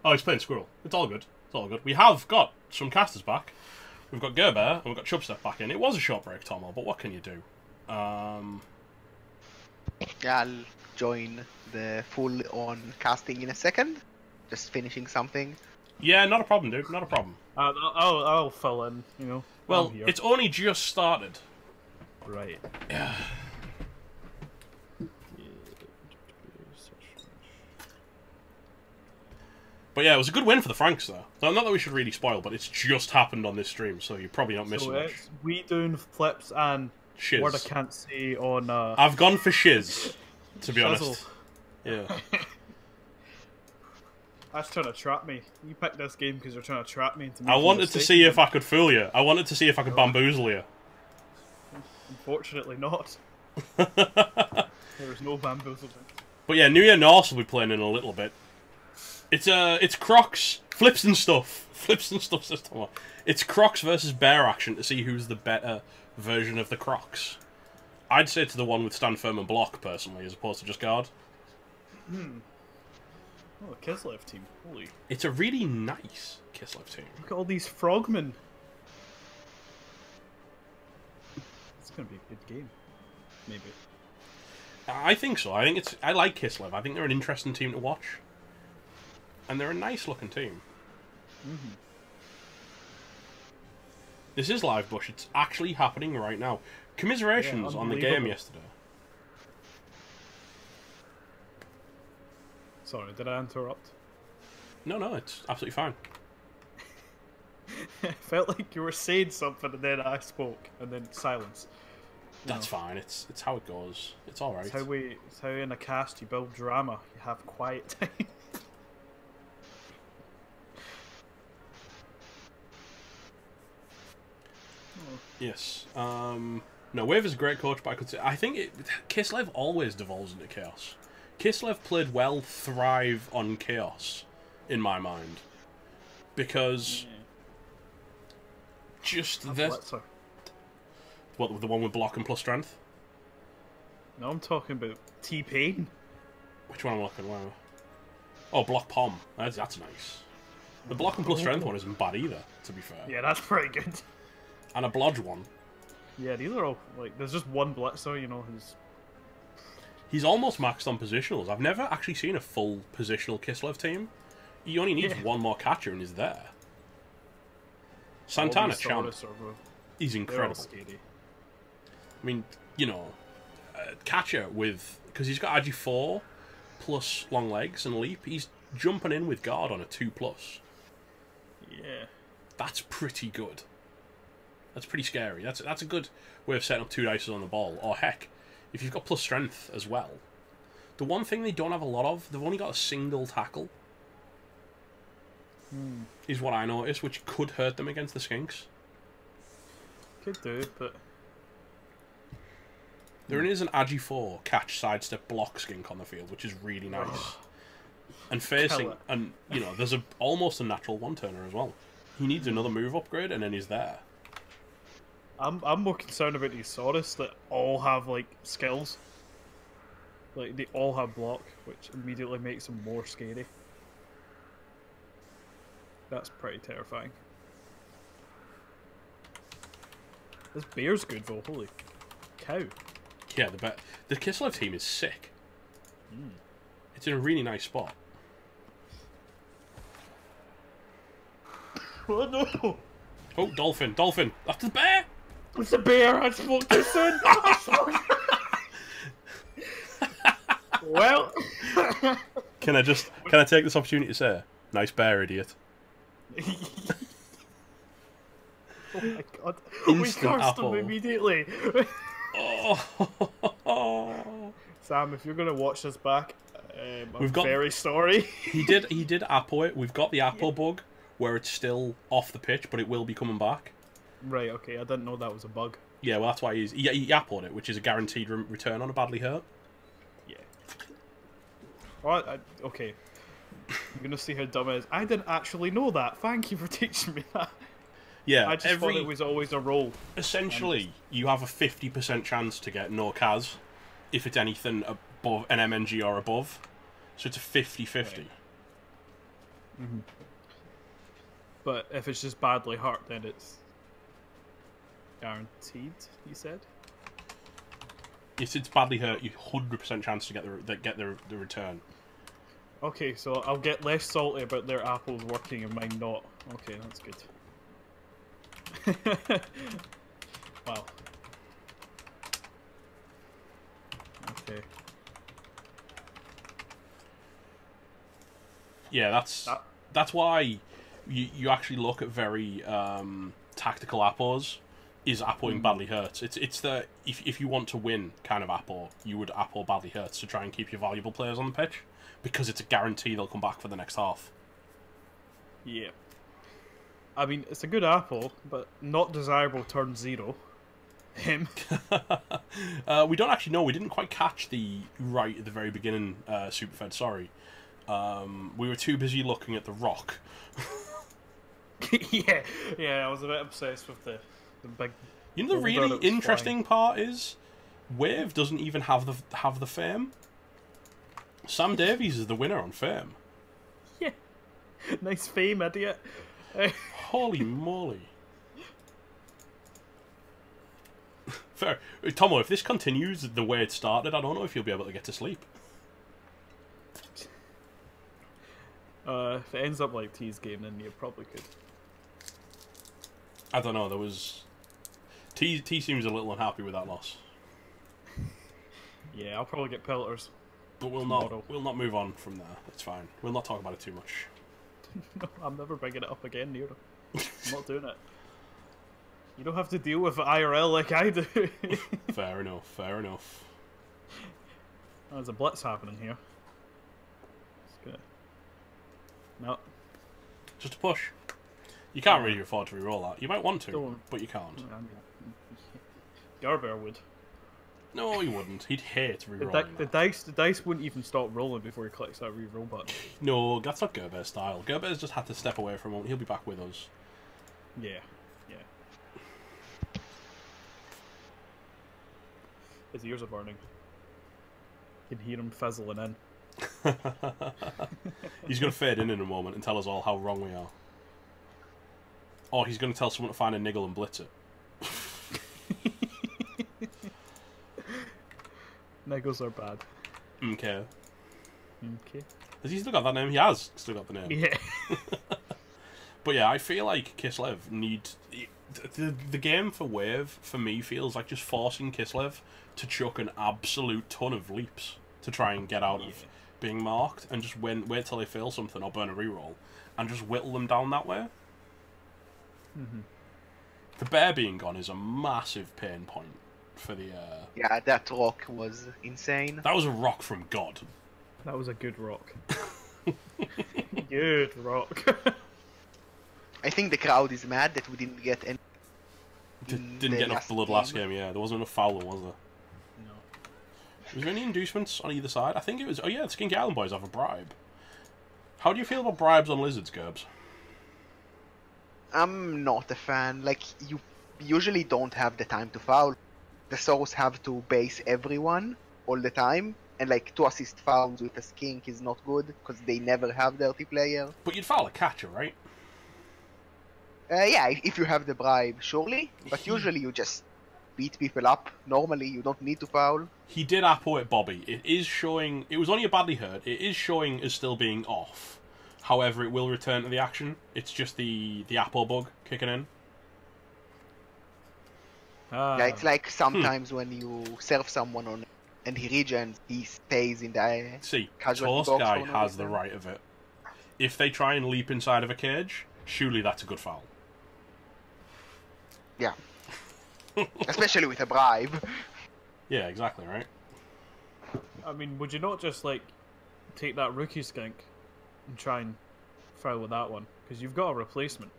Oh, he's playing Squirrel. It's all good. It's all good. We have got some casters back. We've got Gerber and we've got Chubstep back in. It was a short break, Tomo, but what can you do? Yeah, I'll join the full-on casting in a second. Just finishing something. Yeah, not a problem, dude. Not a problem. I'll fill in, you know. Well, it's only just started. Right. Yeah. But yeah, it was a good win for the Franks, though. So not that we should really spoil, but it's just happened on this stream, so you're probably not missing much. We doing flips and shiz. Word I can't say on. I've gone for shiz, to be Shizzle. honest. Yeah. That's trying to trap me. You picked this game because you're trying to trap me into. I wanted to see if I could fool you. I wanted to see if I could bamboozle you. Unfortunately, not. There is no bamboozling. But yeah, New Year Norse will be playing in a little bit. It's Crocs, flips and stuff this time. It's Crocs versus Bear action to see who's the better version of the Crocs. I'd say to the one with stand firm and block personally, as opposed to just guard. Oh, the Kislev team, holy! It's a really nice Kislev team. Look at all these frogmen. It's gonna be a good game, maybe. I think so. I like Kislev. I think they're an interesting team to watch. And they're a nice-looking team. This is live, Bush. It's actually happening right now. Commiserations on the game yesterday. Sorry, did I interrupt? No, it's absolutely fine. I felt like you were saying something and then I spoke, and then silence. That's fine. It's how it goes. It's all right. It's how in a cast you build drama. You have quiet time. Yes. No, Waeve is a great coach, but I think Kislev always devolves into chaos. Kislev played well, thrive on chaos, in my mind, because just this. What, the one with block and plus strength? No, I'm talking about T-Pain. Which one am I looking at? Oh, block pom. That's nice. The block and plus strength one isn't bad either, to be fair. Yeah, that's pretty good. And a blodge one. Yeah, these are all, like, there's just one blitzer, you know, He's almost maxed on positionals. I've never actually seen a full positional Kislev team. He only needs one more catcher and he's there. Santana champ. He's incredible. I mean, you know, catcher with... Because he's got Agi 4 plus long legs and leap. He's jumping in with guard on a 2+. Yeah. That's pretty good. That's pretty scary. That's a good way of setting up 2 dices on the ball. Or heck, if you've got plus strength as well. The one thing they don't have a lot of, they've only got a single tackle. Is what I noticed, which could hurt them against the Skinks. Could do, but... There is an Agi 4 catch, sidestep, block skink on the field, which is really nice. And facing, and you know, there's almost a natural one-turner as well. He needs another move upgrade, and then he's there. I'm more concerned about these Saurus that all have, like, skills. Like, they all have block, which immediately makes them more scary. That's pretty terrifying. This bear's good, though. Holy cow. Yeah, the Kislev team is sick. It's in a really nice spot. Oh, no! Oh, dolphin. That's the bear! It's a bear! I spoke too soon! Well... Can I take this opportunity to say, nice bear, idiot? Oh my god. Instant We cursed apple. him immediately! Oh. Sam, if you're going to watch this back, I'm got very sorry. He did apple it. We've got the apple bug, where it's still off the pitch, but it will be coming back. Right, okay, I didn't know that was a bug. Yeah, well, that's why he appled it, which is a guaranteed return on a badly hurt. Yeah. Well, okay. You're going to see how dumb it is. I didn't actually know that. Thank you for teaching me that. Yeah, I just thought it was always a roll. Essentially, you have a 50% chance to get no Kaz if it's anything above an MNG or above. So it's a 50-50. But if it's just badly hurt, then it's guaranteed. You said. If it's badly hurt, you 100% chance to get the return. Okay, so I'll get less salty about their apples working and mine not. Okay, that's good. Wow. Okay. Yeah, that's why you actually look at very tactical apples. Is appling badly hurts? It's the if you want to win kind of apple, you would apple badly hurts to try and keep your valuable players on the pitch, because it's a guarantee they'll come back for the next half. Yeah. I mean, it's a good apple, but not desirable turn 0. Him. We don't actually know. We didn't quite catch the right at the very beginning, Superfed, sorry. We were too busy looking at the rock. yeah, I was a bit obsessed with the big... You know, the really interesting part is Waeve doesn't even have the fame. Sam Davies is the winner on fame. Yeah. Nice fame, idiot. Holy moly. Fair. Tomo, if this continues the way it started, I don't know if you'll be able to get to sleep. If it ends up like T's game, then you probably could. I don't know, there was... T seems a little unhappy with that loss. Yeah, I'll probably get pelters. But we'll not move on from there. It's fine. We'll not talk about it too much. No, I'm never bringing it up again, Nero. I'm not doing it. You don't have to deal with IRL like I do. Fair enough, fair enough. There's a blitz happening here. It's good. No. Just a push. You can't really afford to re-roll that. You might want to, Don't. but you can't. Garbear would. No, he wouldn't. He'd hate re-rolling The dice wouldn't even stop rolling before he clicks that re-roll button. No, that's not Gerbear's style. Gerbear's just had to step away for a moment. He'll be back with us. Yeah. His ears are burning. You can hear him fizzling in. He's going to fade in a moment and tell us all how wrong we are. Or he's going to tell someone to find a niggle and blitz it. Niggles are bad. Okay. Okay. Has he still got that name? He has still got the name. Yeah. But yeah, I feel like Kislev needs... The game for Waeve, for me, feels like just forcing Kislev to chuck an absolute ton of leaps to try and get out of being marked, and just wait till they fail something or burn a reroll, and just whittle them down that way. The bear being gone is a massive pain point for the... Yeah, that rock was insane. That was a rock from God. That was a good rock. Good rock. I think the crowd is mad that we didn't get any... Didn't get enough blood last game, yeah. There wasn't enough foul, was there? No. Was there any inducements on either side? I think it was... Oh yeah, the Skinky Island boys have a bribe. How do you feel about bribes on lizards, Gerbs? I'm not a fan. Like, you usually don't have the time to foul. The souls have to base everyone all the time. And like, 2 assist fouls with a skink is not good, because they never have dirty player. But you'd foul a catcher, right? Yeah, if you have the bribe, surely. But usually you just beat people up. Normally, you don't need to foul. He did apple at Bobby. It is showing... It was only a badly hurt. It is showing as still being off. However, it will return to the action. It's just the apple bug kicking in. Yeah, it's like sometimes when you serve someone on and he regens, he stays in the See, casualty Toast box Guy for no has the reason. right of it. If they try and leap inside of a cage, surely that's a good foul. Yeah. Especially with a bribe. Yeah, exactly, right? I mean, would you not just, like, take that rookie skink and try and foul with that one? Because you've got a replacement.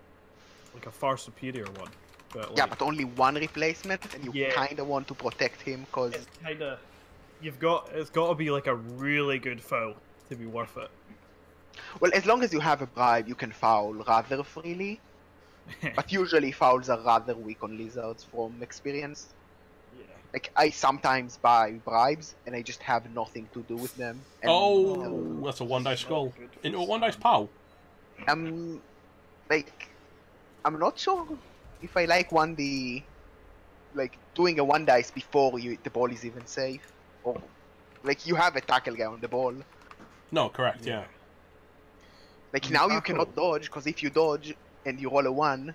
Like a far superior one. But, like, Yeah, but only one replacement, and you Yeah. kind of want to protect him, because... it's kind of... It's got to be, like, a really good foul to be worth it. Well, as long as you have a bribe, you can foul rather freely. But usually fouls are rather weak on lizards from experience. Yeah. Like, I sometimes buy bribes, and I just have nothing to do with them. And Oh, that's a one-dice skull. Into a one-dice pow. Like, I'm not sure if I like doing a one dice before the ball is even safe, or like you have a tackle guy on the ball. No, correct. Yeah. Like And now you tackle. cannot dodge because if you dodge and you roll a 1,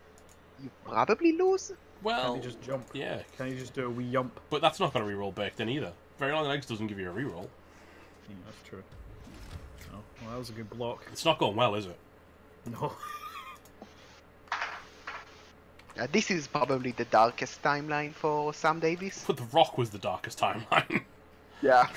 you probably lose. Well, Can you just jump? yeah, Can you just do a wee yump? but that's not going to reroll baked in either. Very long legs doesn't give you a reroll. Yeah, that's true. Oh, well, that was a good block. It's not going well, is it? No. This is probably the darkest timeline for Sam Davies. But the Rock was the darkest timeline. Yeah.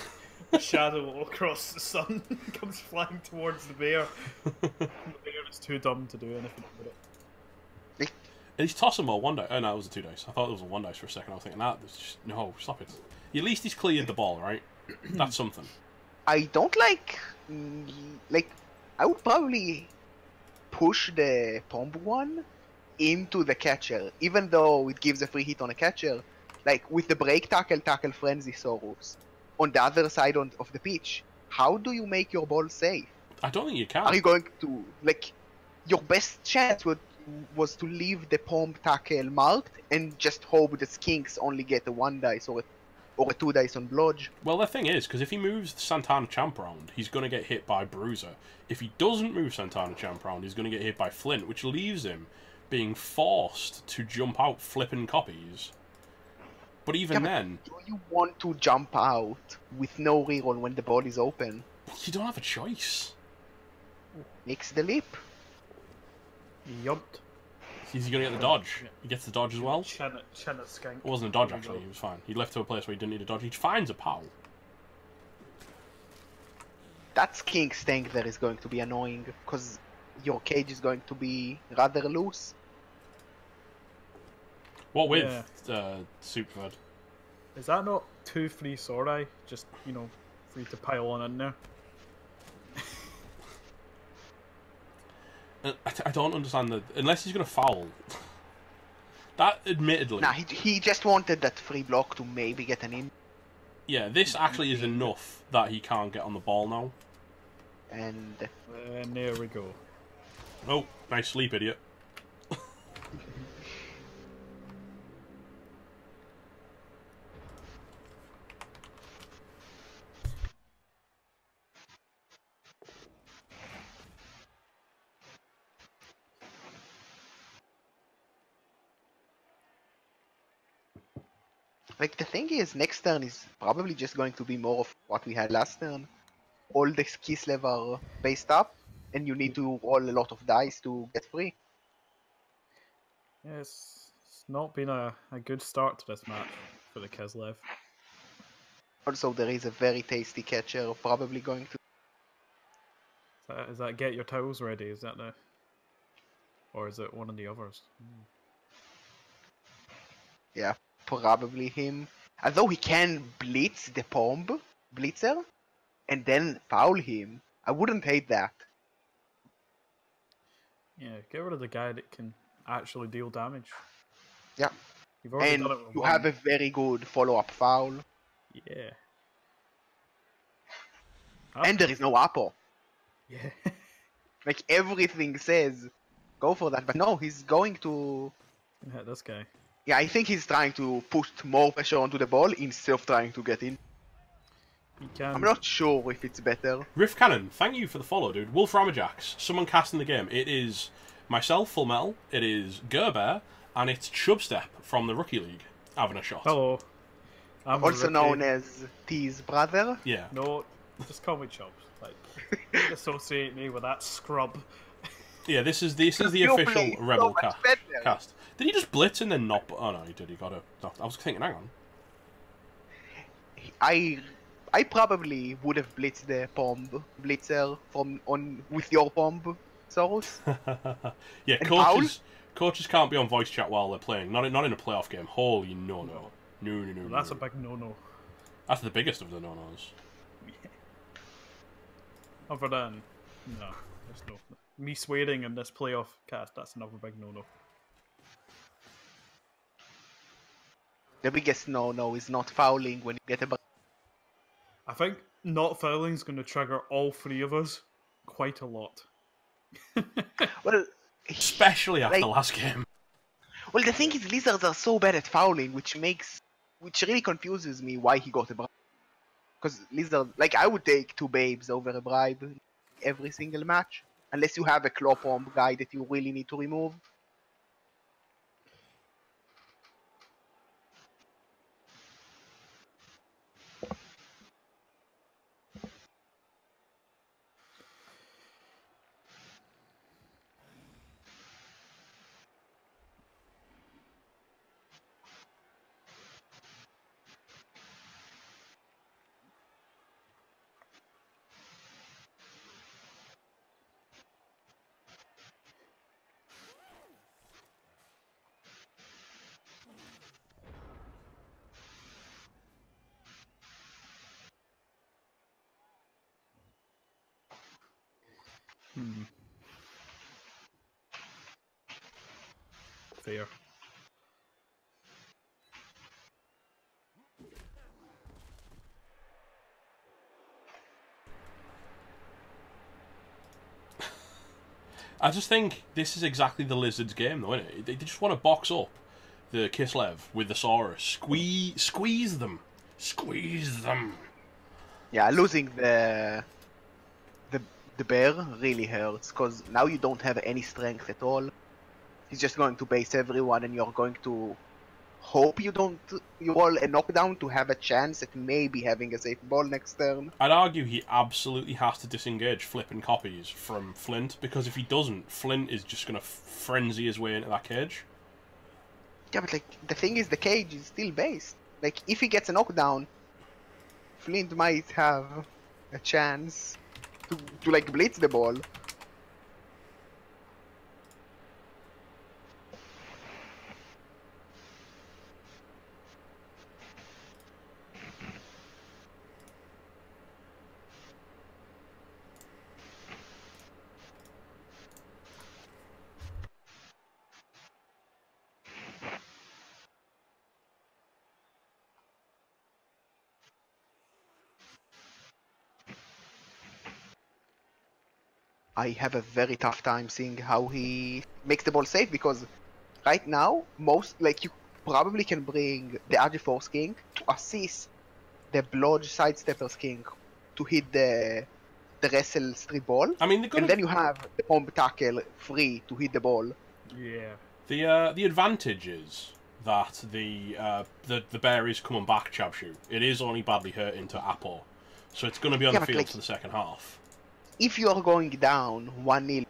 A shadow across the sun comes flying towards the bear. The bear is too dumb to do anything with it. He's tossing more one dice. Oh no, it was a 2 dice. I thought it was a 1 dice for a second. I was thinking that. No, stop it. At least he's cleared the ball, right? That's something. I don't like I would probably push the pomp one into the catcher, even though it gives a free hit on a catcher. Like with the break tackle frenzy Saurus on the other side of the pitch, how do you make your ball safe? I don't think you can. Are you going to your best chance was to leave the pomp tackle marked and just hope the skinks only get a 1 dice or a 2 dice on blodge? Well, the thing is, because if he moves Santana Champ around, he's going to get hit by Bruiser. If he doesn't move Santana Champ around, he's going to get hit by Flint, which leaves him being forced to jump out flipping copies. But even then... Do you want to jump out with no reroll when the ball is open? You don't have a choice. Makes the leap. He yumped. Is he going to get the dodge? He gets the dodge as well? Chin it skank. It wasn't a dodge, actually. He was fine. He left to a place where he didn't need a dodge. He finds a POW. That skink stank there is going to be annoying, because your cage is going to be rather loose. What with Superfed? Is that not 2 free Sorai? Just, free to pile on in there? I don't understand that. Unless he's going to foul. That, admittedly... Nah, he just wanted that free block to maybe get an in. Yeah, this actually is enough that he can't get on the ball now. And there we go. Oh, nice sleep, idiot. like the thing is, next turn is probably just going to be more of what we had last turn. All the Kislev are based up, and you need to roll a lot of dice to get free. Yeah, it's not been a good start to this match for the Kislev. Also, there is a very tasty catcher probably going to... Is that get your towels ready? Is that the... Or is it one of the others? Yeah, probably him. Although he can blitz the pomp blitzer and then foul him. I wouldn't hate that. Yeah, get rid of the guy that can actually deal damage. Yeah. You've already And done it with you one. have a very good follow-up foul. Yeah. And there is no Apo. Yeah. Like everything says, go for that. But no, he's going to... Hit this guy. Yeah, I think he's trying to put more pressure onto the ball instead of trying to get in. He can. I'm not sure if it's better. Riff Cannon, thank you for the follow, dude. Wolf Ramajax, someone casting the game. It is myself, Full Metal, it is Gerber, and it's Chubstep from the Rookie League having a shot. Hello. I'm a Also rookie. known as T's brother. Yeah. No, just call me Chubbs. Like, don't associate me with that scrub. Yeah, this is the You official play so Rebel much better. cast. Did he just blitz and then not? Oh no, he did. He got a. I was thinking, hang on. I probably would have blitzed the pomp blitzer with your pomp, Soros. Yeah, And coaches can't be on voice chat while they're playing. Not in a playoff game. Holy no. That's a big no-no. That's the biggest of the no-nos. Other than, no, there's no. Me swearing in this playoff cast, that's another big no-no. The biggest no-no is not fouling when you get a... I think not fouling is going to trigger all three of us quite a lot. Well, Especially after like, last game. well, the thing is, lizards are so bad at fouling, which really confuses me why he got a bribe. Because lizard, like, I would take 2 babes over a bribe every single match, unless you have a claw bomb guy that you really need to remove. Fair. I just think this is exactly the Lizards' game, though, isn't it? They just want to box up the Kislev with the Saurus. Squeeze them. Squeeze them. Yeah, losing the bear really hurts, because now you don't have any strength at all. He's just going to base everyone, and you're going to hope you roll a knockdown to have a chance at maybe having a safe ball next turn. I'd argue he absolutely has to disengage flipping copies from Flint, because if he doesn't, Flint is just going to frenzy his way into that cage. Yeah, but like, the thing is, the cage is still based. Like, if he gets a knockdown, Flint might have a chance to like blitz the ball. I have a very tough time seeing how he makes the ball safe, because right now, you probably can bring the Agiforce King to assist the Blodge Sidestepper's King to hit the Wrestle Street Ball. I mean, and then you have the Bomb Tackle free to hit the ball. Yeah. The advantage is that the bear is coming back, Chabshu. It is only badly hurt into Apo, so it's going to be on the field for the second half. If you are going down 1-0,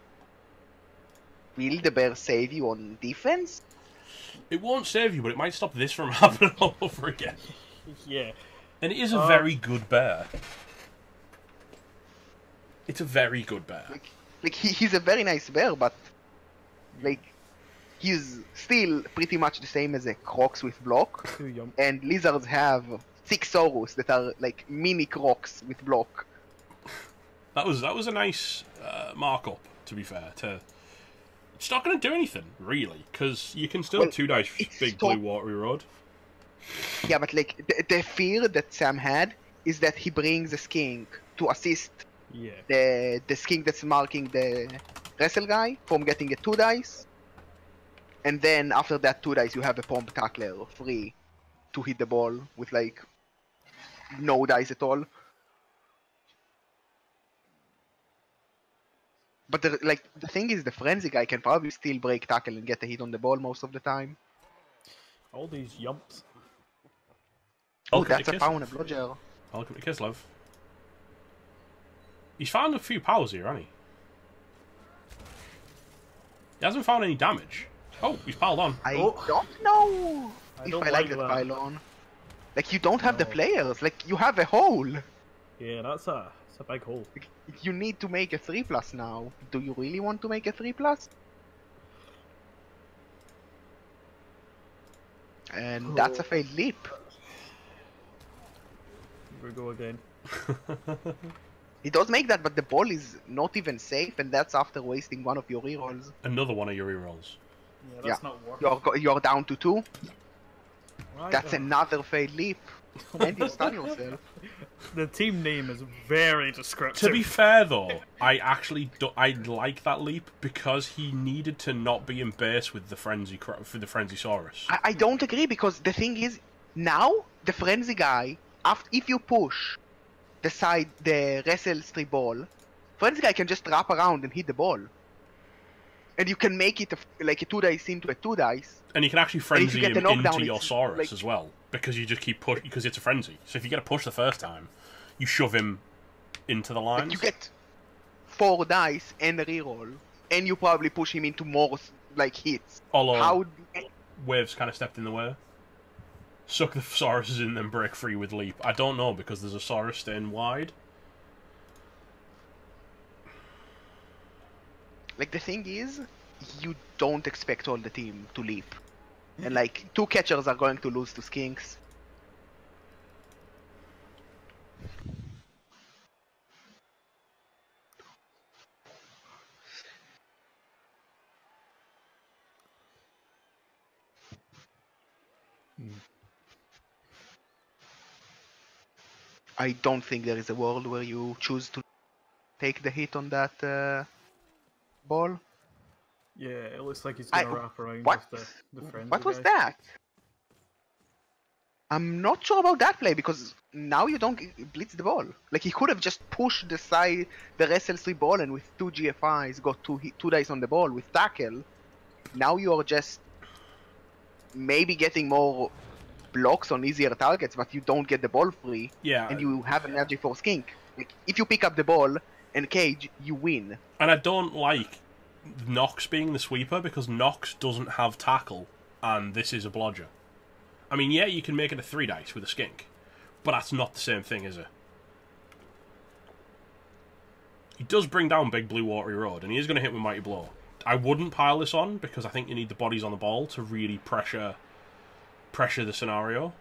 will the bear save you on defense? It won't save you, but it might stop this from happening all over again. Yeah. And it is a very good bear. It's a very good bear. He's a very nice bear, but he's still pretty much the same as a Crocs with block. And lizards have 6 Saurus that are like mini Crocs with block. That was a nice markup, to be fair. It's not going to do anything, really, because you can still 2-dice Big Blue Watery Road. Yeah, but like the fear that Sam had is that he brings a skink to assist the skink that's marking the wrestle guy from getting a 2-dice, and then after that 2-dice you have a Pomp Tackler free to hit the ball with like no dice at all. But the thing is, the frenzy guy can probably still break tackle and get a hit on the ball most of the time. All these yumps. Oh, that's a power and a bludger. Welcome to Kislev. He's found a few powers here, hasn't he? He hasn't found any damage. Oh, he's piled on. I don't know if I like that pile on. Like, you don't have the players. Like, you have a hole. Yeah, that's a big hole. You need to make a 3+ now. Do you really want to make a 3+? And that's a failed leap. Here we go again. He does make that, but the ball is not even safe, and that's after wasting one of your rerolls. Another one of your rerolls. Yeah, that's not working. You're down to 2. Right, That's another failed leap. And you stun yourself. The team name is very descriptive. To be fair, though, I actually I like that leap because he needed to not be in base with the Frenzysaurus. I don't agree because the thing is, now the frenzy guy, if you push the wrestle 3 ball, frenzy guy can just wrap around and hit the ball, and you can make it like a 2 dice into a 2 dice. And you can actually frenzy him into your Saurus like, as well because you just keep push because it's a frenzy. So if you get a push the first time, you shove him into the lines. Like you get 4 dice and a reroll, and you probably push him into more like hits. Although Wave's kind of stepped in the way. Suck the Sauruses in, then break free with leap. I don't know because there's a Saurus staying wide. Like the thing is, you don't expect all the team to leap, and like 2 catchers are going to lose to Skinks. I don't think there is a world where you choose to take the hit on that ball. Yeah, it looks like he's gonna wrap around what? with the frenzy What was guy. that? I'm not sure about that play because now you don't blitz the ball. Like he could have just pushed the wrestle 3 ball and with 2 GFIs got 2 dice on the ball with tackle. Now you are just maybe getting more blocks on easier targets, but you don't get the ball free. Yeah. And you have an energy for Skink. Like if you pick up the ball and cage, you win. And I don't like Nox being the sweeper because Nox doesn't have tackle, and this is a blodger. I mean, yeah, you can make it a 3 dice with a skink, but that's not the same thing, is it? He does bring down Big Blue Watery Road, and he is going to hit with Mighty Blow. I wouldn't pile this on because I think you need the bodies on the ball to really pressure the scenario.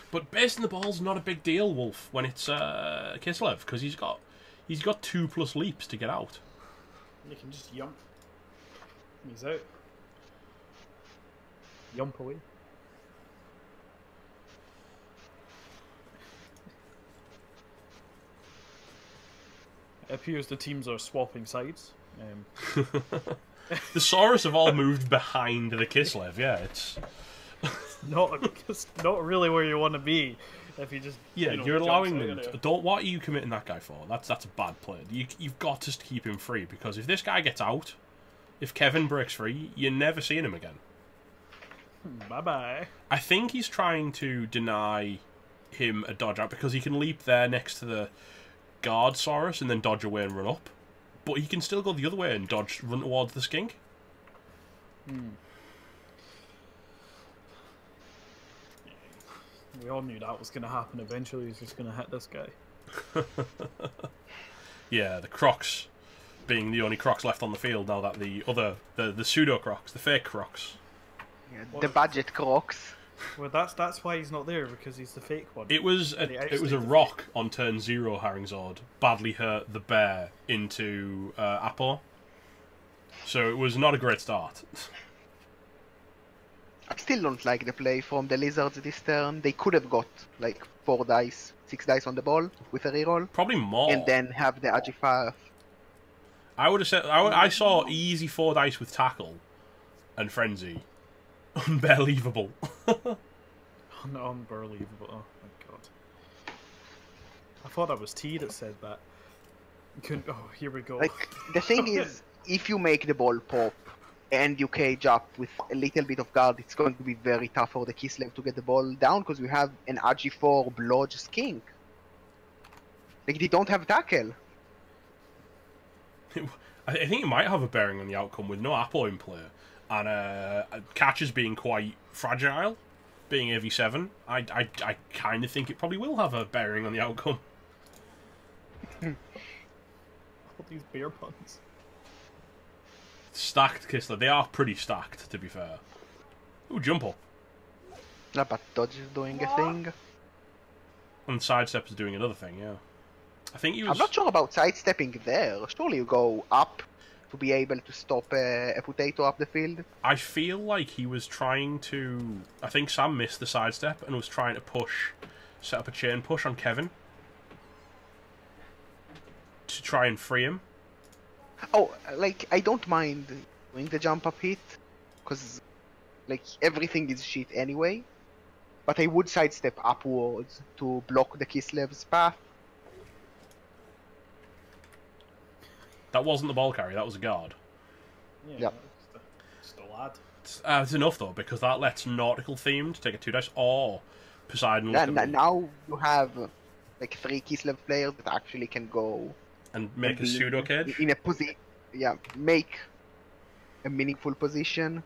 But basing the ball's not a big deal, Wolf, when it's Kislev, because he's got 2+ leaps to get out. You can just yump. He's out. Yump away. It appears the teams are swapping sides. The Saurus have all moved behind the Kislev, yeah, it's... not really where you want to be if you just... Yeah, you know, you're allowing them... anyway. What are you committing that guy for? That's a bad play. You've got to keep him free, because if this guy gets out, if Kevin breaks free, you're never seeing him again. Bye-bye. I think he's trying to deny him a dodge out, because he can leap there next to the guard Saurus and then dodge away and run up. But he can still go the other way and run towards the skink. We all knew that was going to happen eventually. He's just going to hit this guy. Yeah, the Crocs being the only Crocs left on the field now that the pseudo Crocs, the fake Crocs. Yeah, the budget Crocs. Well, that's why he's not there, because he's the fake one. It was a rock on turn 0 Haringzord badly hurt the bear into Apo. So it was not a great start. I still don't like the play from the Lizards this turn. They could have got like 4 dice, 6 dice on the ball with a reroll. Probably more. And then have the Agifar. I would have said I saw easy 4 dice with tackle and frenzy. Unbelievable. No, unbelievable. Oh my god. I thought that was T that said that. You couldn't. Oh, here we go. Like, the thing is, if you make the ball pop and you cage up with a little bit of guard, it's going to be very tough for the Kislev to get the ball down because we have an Agi4 Blodge Skink. Like, they don't have tackle. I think it might have a bearing on the outcome with no Apo in play and catches being quite fragile, being AV7. I kind of think it probably will have a bearing on the outcome. All these bear puns. Stacked Kislev. They are pretty stacked, to be fair. Ooh, Jumpo. No, but Dodge is doing a thing. And Sidestep is doing another thing, yeah. I think he was... I'm not sure about sidestepping there. Surely you go up to be able to stop a potato up the field. I feel like he was trying to... I think Sam missed the sidestep and was trying to set up a chain push on Kevin to try and free him. Oh, like, I don't mind doing the jump up hit, because, like, everything is shit anyway. But I would sidestep upwards to block the Kislev's path. That wasn't the ball carrier, that was a guard. Yeah. Just a lad. It's enough, though, because that lets Nautical Themed take a 2-dice, or Poseidon... Now you have, like, 3 Kislev players that actually can go... And make a pseudo cage? In a position, yeah, make a meaningful position.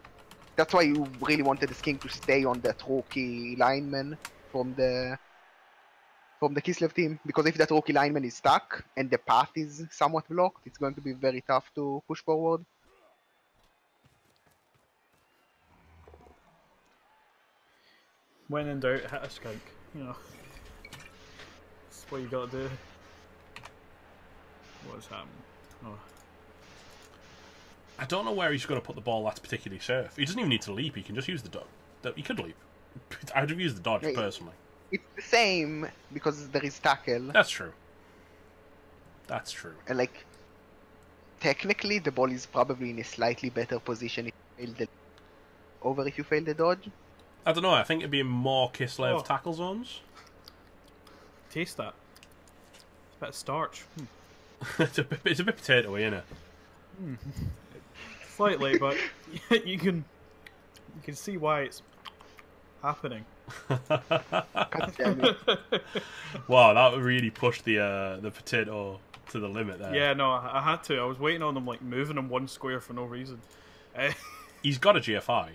That's why you really wanted the Skink to stay on that rookie lineman from the Kislev team, because if that rookie lineman is stuck and the path is somewhat blocked, it's going to be very tough to push forward. When in doubt, hit a skunk. You know, that's what you gotta do. What's happening? Oh. I don't know where he's going to put the ball that's particularly safe. He doesn't even need to leap, he can just use the dodge. He could leap. I'd have used the dodge, personally. It's the same, because there is tackle. That's true. That's true. And, like, technically the ball is probably in a slightly better position if you fail if you fail the dodge. I don't know, I think it'd be more Kislev tackle zones. Taste that. It's a bit of starch. It's a bit potatoey, isn't it? Slightly, but you can see why it's happening. God damn it. Wow, that really pushed the potato to the limit there. Yeah, no, I had to. I was waiting on them, like, moving him one square for no reason. He's got a GFI.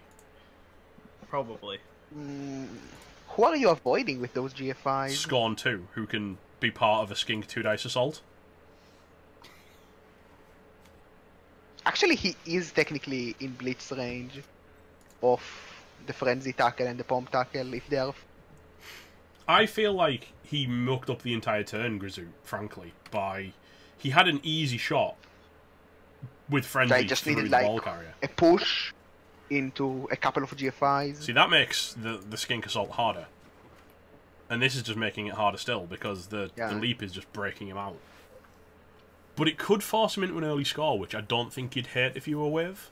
Probably. Who are you avoiding with those GFIs? Scorn 2, who can be part of a Skink 2-dice assault. Actually, he is technically in blitz range of the frenzy tackle and the pomp tackle if they are. I feel like he mucked up the entire turn, Grizzu, frankly, by... He had an easy shot with frenzy just through needed, the like, ball carrier. A push into a couple of GFIs. See, that makes the Skink assault harder. And this is just making it harder still, because the leap is just breaking him out. But it could force him into an early score, which I don't think you'd hate if you were Waeve.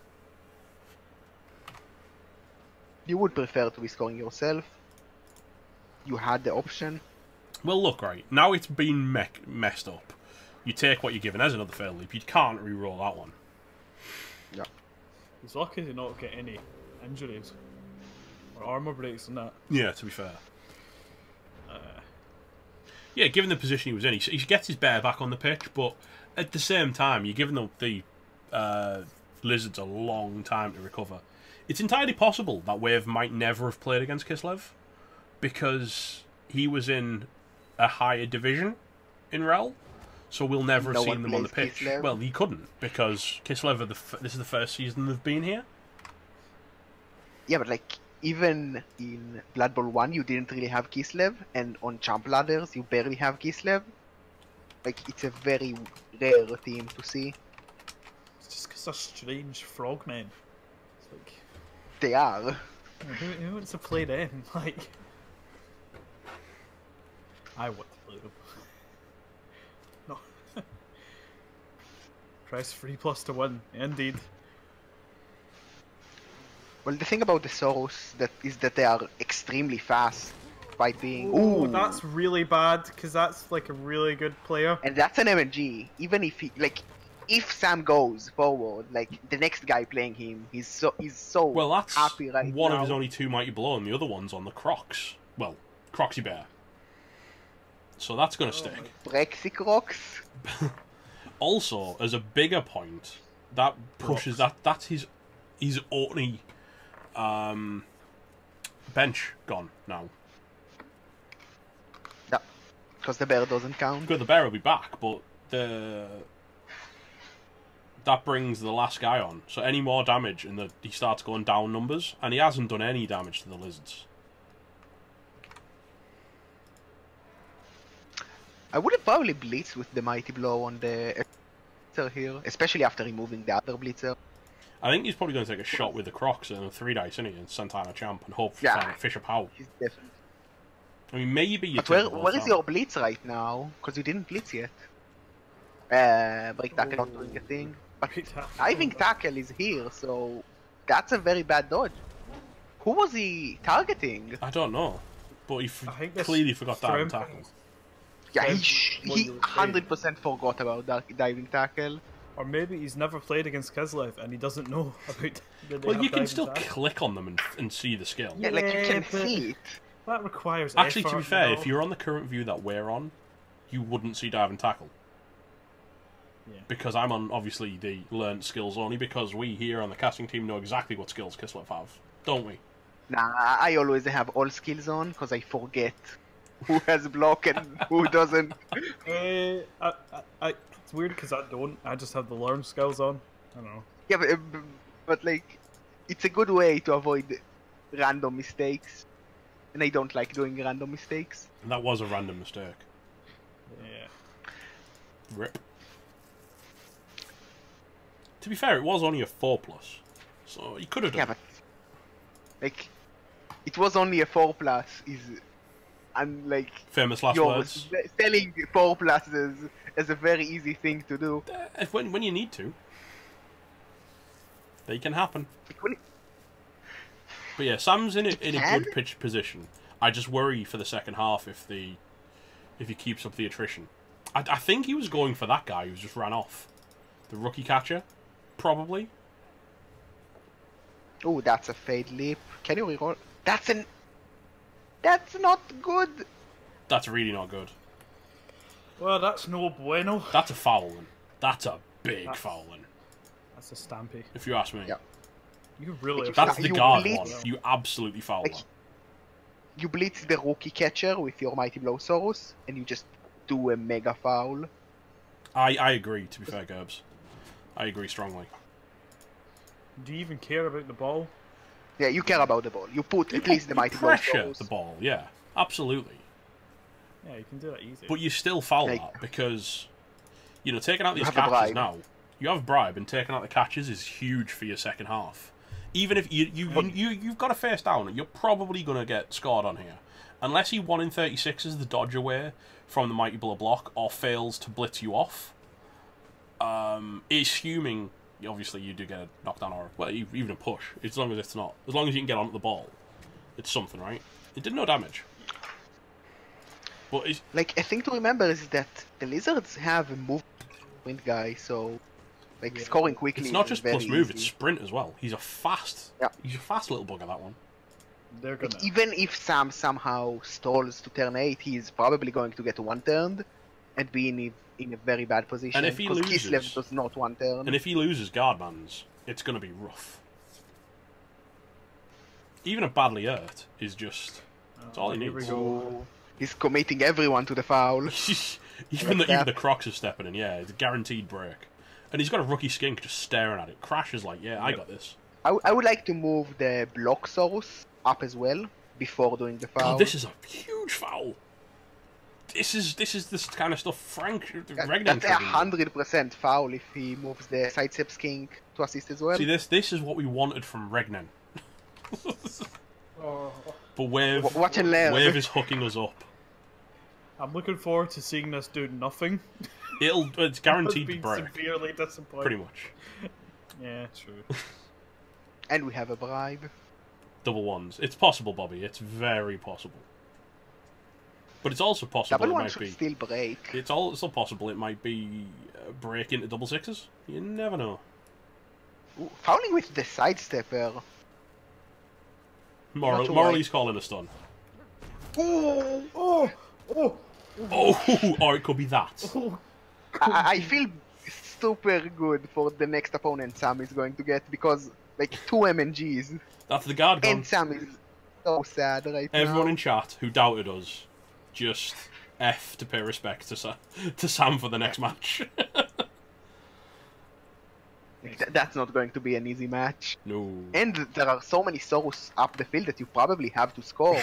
You would prefer to be scoring yourself. You had the option. Well, look, right, now it's been messed up. You take what you're given as another failed leap. You can't re-roll that one. Yeah. He's lucky to not get any injuries. Or armor breaks and that. Yeah, to be fair. Yeah, given the position he was in, he gets his bear back on the pitch, but at the same time, you're giving the Lizards a long time to recover. It's entirely possible that Waeve might never have played against Kislev, because he was in a higher division in ReBBL, so we'll never have seen them on the pitch. Kislev. Well, he couldn't, because Kislev, this is the first season they've been here. Yeah, but, like, even in Blood Bowl 1, you didn't really have Kislev, and on Jump Ladders, you barely have Kislev. Like, it's a very rare team to see. It's just because they're strange frogmen. It's like... They are. Who wants to play them? Like... I want to play them. No. Press 3+ to 1, indeed. Well, the thing about the Soros is that they are extremely fast, despite being... Ooh, that's really bad, because that's, like, a really good player. And that's an MNG. Even if he, like, if Sam goes forward, like, the next guy playing him, he's so well, that's happy right one now. of his only 2 Mighty Blow, and the other one's on the Crocs. Well, Croxy Bear. So that's going to stick. Brexy Crocs. Also, as a bigger point, that pushes that's his only bench gone now. Yeah, because the bear doesn't count. Good, the bear will be back, but that brings the last guy on. So any more damage, and he starts going down numbers, and he hasn't done any damage to the Lizards. I would have probably blitzed with the Mighty Blow on the Blitzer here, especially after removing the other Blitzer. I think he's probably going to take a shot with the Crocs and a 3 dice, isn't he? And Santana Champ and hope Yeah. find a fish of power. He's definitely. I mean, maybe you But take where is your Blitz right now? Because you didn't Blitz yet. Break tackle not doing a thing. But diving tackle is here, so that's a very bad dodge. Who was he targeting? I don't know. But he I think this clearly forgot diving strength- tackle. Yeah, What he you were 100% forgot about that diving tackle. Or maybe he's never played against Kislev and he doesn't know about. Well, you can still click on them and see the skill. Yeah, like you can but see it. that requires. Actually, to effort, be fair, you know? if you're on the current view that we're on, you wouldn't see dive and tackle. Yeah. Because I'm on, obviously, the learned skills only, because we here on the casting team know exactly what skills Kislev have, don't we? Nah, I always have all skills on because I forget who has block and who doesn't. It's weird because I don't. I just have the learn skills on. I don't know. Yeah, but like, it's a good way to avoid random mistakes. And I don't like doing random mistakes. And that was a random mistake. Yeah. Rip. To be fair, it was only a 4+, so you could have done Yeah, but like, it was only a 4+. And like, famous last you're words. selling 4+ is a very easy thing to do. When you need to. They can happen. Like, when But yeah, Sam's in a can? good pitch position. I just worry for the second half if he keeps up the attrition. I think he was going for that guy who just ran off. The rookie catcher, probably. Oh, that's a fade leap. Can you reroll? That's not good. That's really not good. Well, that's no bueno. That's a foul then. That's a big foul then, That's a stampy. if you ask me. Yeah. You really. That's the You guard blitz. one. You absolutely foul Like, that. You blitz the rookie catcher with your Mighty Blow Saurus, and you just do a mega foul. I agree, to be fair, Gerbs. I agree strongly. Do you even care about the ball? Yeah, you care about the ball. You put at least the Mighty Blow pressure Saurus. the ball, yeah. Absolutely. Yeah, you can do that easy. But you still foul Like- that because, you know, taking out these have a catches bribe. now, you have bribe, and taking out the catches is huge for your second half. Even if you've got a first down, you're probably going to get scored on here. Unless he 1 in 36 is the dodge away from the Mighty Blow block or fails to blitz you off. Assuming, obviously, you do get a knockdown or, well, even a push, as long as it's not. As long as you can get onto the ball, it's something, right? It did no damage. But it's, Like, a thing to remember is that the Lizards have a movement guy, so like scoring quickly. it's not is just very plus move, easy. it's sprint as well. He's a fast Yeah. little bugger, that one. They're gonna. Like, even if Sam somehow stalls to turn 8, he's probably going to get one turned and be in a very bad position. And if he because loses- Kislev does not one turn. And if he loses guardmans, it's going to be rough. Even a badly hurt is just... That's all he Here we needs. go. He's committing everyone to the foul. even that. the Crocs are stepping in, yeah, it's a guaranteed break. And he's got a rookie skink just staring at it. Crash is like, yeah, I got this. I would like to move the block Saurus up as well before doing the foul. Oh, this is a huge foul. This is this kind of stuff Frank Regnan That's should do. 100% foul if he moves the sidestep skink to assist as well. See, this is what we wanted from Regnan. Oh, But Waeve, Watch and learn. Waeve is hooking us up. I'm looking forward to seeing this do nothing. It's guaranteed to Being break, severely disappointed. pretty much. Yeah, true. And we have a bribe. Double ones. It's possible, Bobby. It's very possible. But it's also possible Double it one might should be. still break. It's also possible it might be a break into double sixes. You never know. Ooh, fouling with the sidestepper. Not sure Morley's calling a stun. Oh, oh, oh, Oh, or it could be that. oh. I feel super good for the next opponent Sam is going to get because like 2 MNGs That's the guard gone. and Sam is so sad right Everyone now. in chat who doubted us, just F to pay respect to Sam for the next match. Like, that's not going to be an easy match. No. And there are so many Saurus up the field that you probably have to score.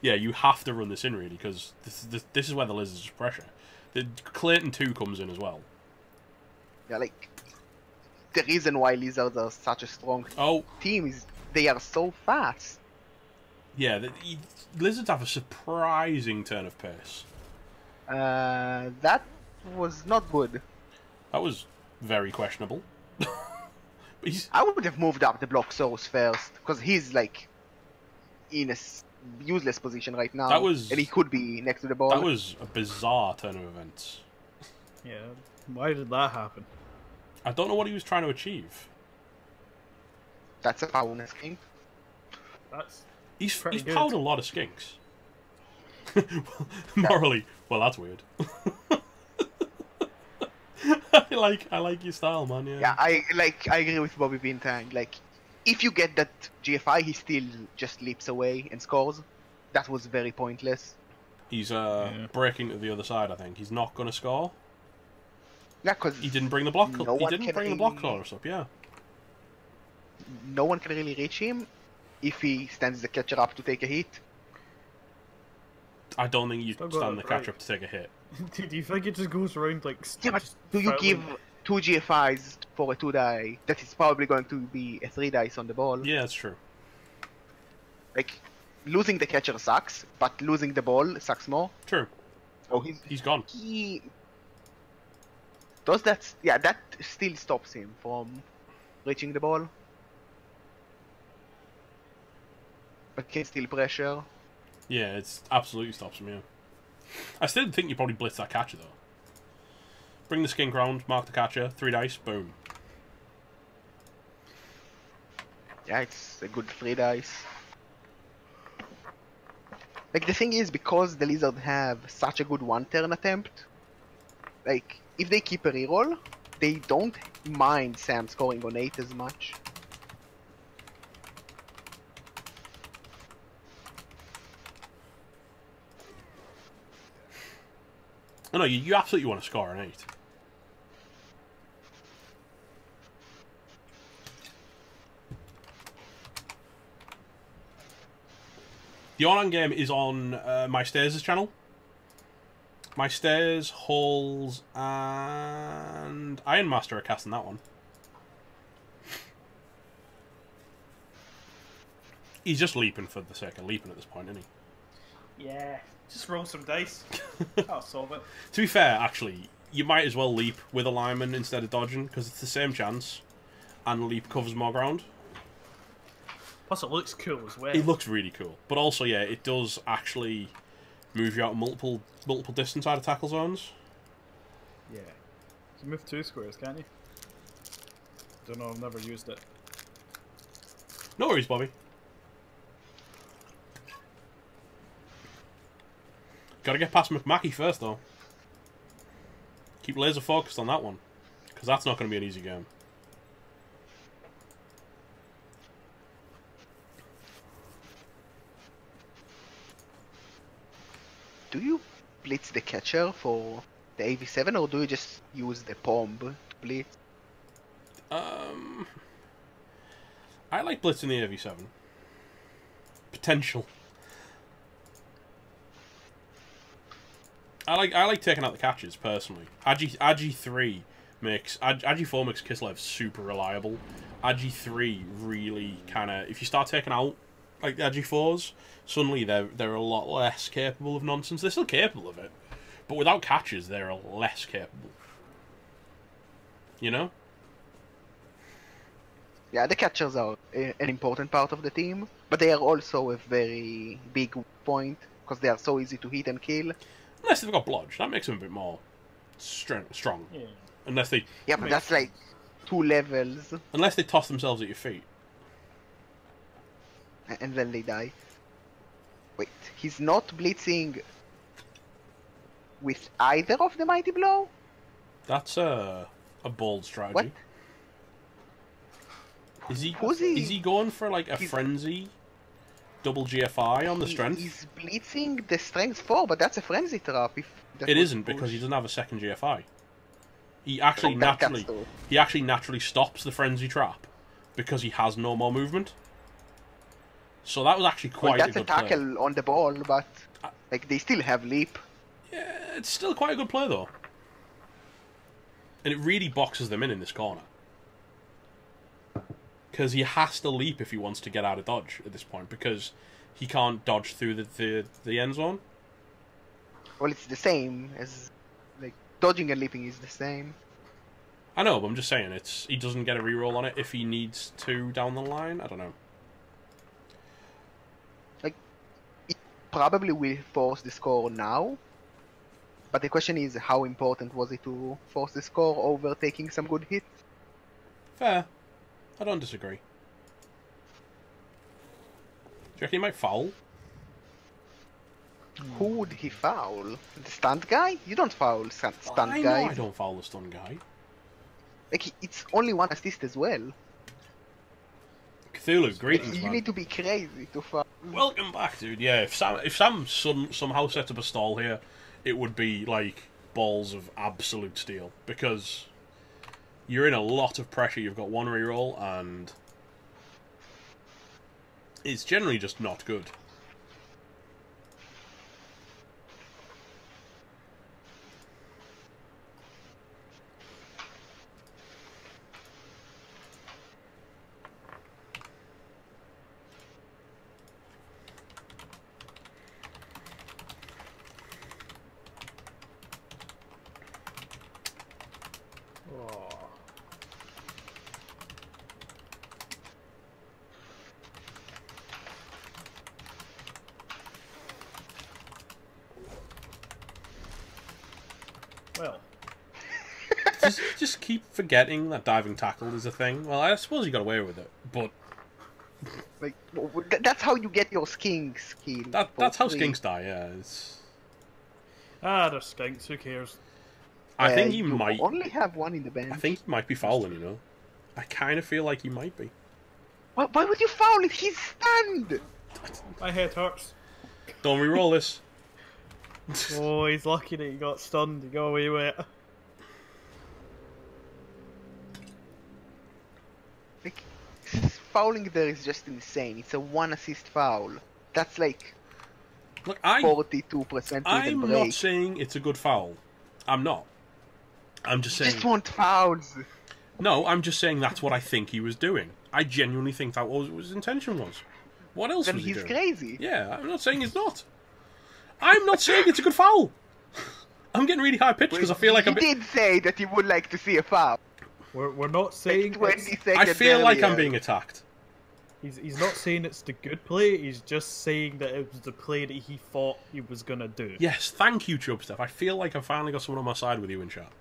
Yeah, you have to run this in really because this is where the Lizards pressure. The Clayton 2 comes in as well. Yeah, like the reason why lizards are such a strong team is they are so fast. Yeah, lizards have a surprising turn of pace. That was not good. That was very questionable. I would have moved up the block source first, because he's like in a useless position right now, and he could be next to the ball. That was a bizarre turn of events. Yeah, why did that happen? I don't know what he was trying to achieve. That's a foul on a skink. He's fouled a lot of skinks. Morally, well, that's weird. I like your style, man. Yeah. I agree with Bobby Bintang. Like, if you get that GFI, he still just leaps away and scores. That was very pointless. He's breaking to the other side. I think he's not going to score. Yeah, because he didn't bring the block. He didn't bring the block chorus up. Yeah. No one can really reach him if he stands the catcher up to take a hit. I don't think you stand the catcher up to take a hit. Do you think it just goes around like? Yeah, but do you give 2 GFIs for a 2-die that is probably going to be a 3-dice on the ball? Yeah, that's true. Like, losing the catcher sucks, but losing the ball sucks more. True. Oh, he's gone. That still stops him from reaching the ball. But can still pressure. Yeah, it absolutely stops him, yeah. I still think you probably blitz that catcher, though. Bring the skink round, mark the catcher, 3 dice, boom. Yeah, it's a good 3 dice. Like, the thing is, because the lizard have such a good 1-turn attempt, like, if they keep a reroll, they don't mind Sam scoring on 8 as much. Oh, no, you absolutely want to score an 8. The online game is on My Stairs' channel. My Stairs, Halls, and Ironmaster are casting that one. He's just leaping for the sake of leaping at this point, isn't he? Yeah. Just roll some dice. I'll solve it. To be fair, actually, you might as well leap with a lineman instead of dodging, because it's the same chance, and leap covers more ground. Plus, it looks cool as well. It looks really cool, but also, yeah, it does actually move you out multiple distance out of tackle zones. Yeah, you can move 2 squares, can't you? Don't know. I've never used it. No worries, Bobby. Gotta get past McMackey first, though. Keep laser focused on that one, because that's not going to be an easy game. Do you blitz the catcher for the AV7, or do you just use the pomb to blitz? I like blitzing the AV7. Potential. I like taking out the catches personally. Agi 3 makes Agi 4 makes Kislev super reliable. Agi 3 really kind of, if you start taking out like the Agi 4s, suddenly they're a lot less capable of nonsense. They're still capable of it, but without catches, they're less capable. You know? Yeah, the catchers are an important part of the team, but they are also a very big point because they are so easy to hit and kill. Unless they've got blodge, that makes them a bit more strong. Yeah. Unless they... Yeah, but that's like 2 levels. Unless they toss themselves at your feet. And then they die. Wait, he's not blitzing with either of the Mighty Blow? That's a bold strategy. What? Is he going for like a frenzy? Double GFI on the strength? He's blitzing the strength 4, but that's a frenzy trap. It isn't, because he doesn't have a second GFI. He actually naturally stops the frenzy trap because he has no more movement. So that was actually quite a good play. That's a tackle on the ball, but like they still have leap. Yeah, it's still quite a good play though. And it really boxes them in this corner. Because he has to leap if he wants to get out of dodge at this point, because he can't dodge through the end zone. Well, it's the same as, like, dodging and leaping is the same. I know, but I'm just saying, he doesn't get a reroll on it if he needs to down the line. I don't know. Like, it probably will force the score now, but the question is, how important was it to force the score over taking some good hits? Fair. I don't disagree. Do you reckon he might foul? Who would he foul? The stunt guy? You don't foul stunt I know guys. I don't foul the stun guy. Like, it's only one assist as well. Cthulhu, greetings, You man. need to be crazy to foul. Welcome back, dude. Yeah, if Sam somehow set up a stall here, it would be like balls of absolute steel, because you're in a lot of pressure. You've got one reroll, and it's generally just not good. Well, Just keep forgetting that diving tackle is a thing. Well, I suppose you got away with it, but Like, that's how you get your skink skill. that's how free. skinks die. Yeah, it's. they're skinks. Who cares? I think he you might. only have one in the bench. I think he might be fouling. You know, I kind of feel like he might be. Why would you foul it? He's stunned! My head hurts. Don't re-roll this. Oh, he's lucky that he got stunned. He got away with it. Like, fouling there is just insane. It's a one assist foul. That's like Look, 42% with a I'm break. not saying it's a good foul. I'm not. I'm just You saying. just want fouls. No, I'm just saying that's what I think he was doing. I genuinely think that was what his intention was. What else Then was he he's doing? crazy. Yeah, I'm not saying he's not. I'm not saying it's a good foul. I'm getting really high pitched because I feel like you I'm. did say that you would like to see a foul. We're not saying Like 20 it's, seconds I feel like I'm earlier. being attacked. he's not saying it's the good play. He's just saying that it was the play that he thought he was gonna do. Yes, thank you, Chubstep. I feel like I've finally got someone on my side with you in chat.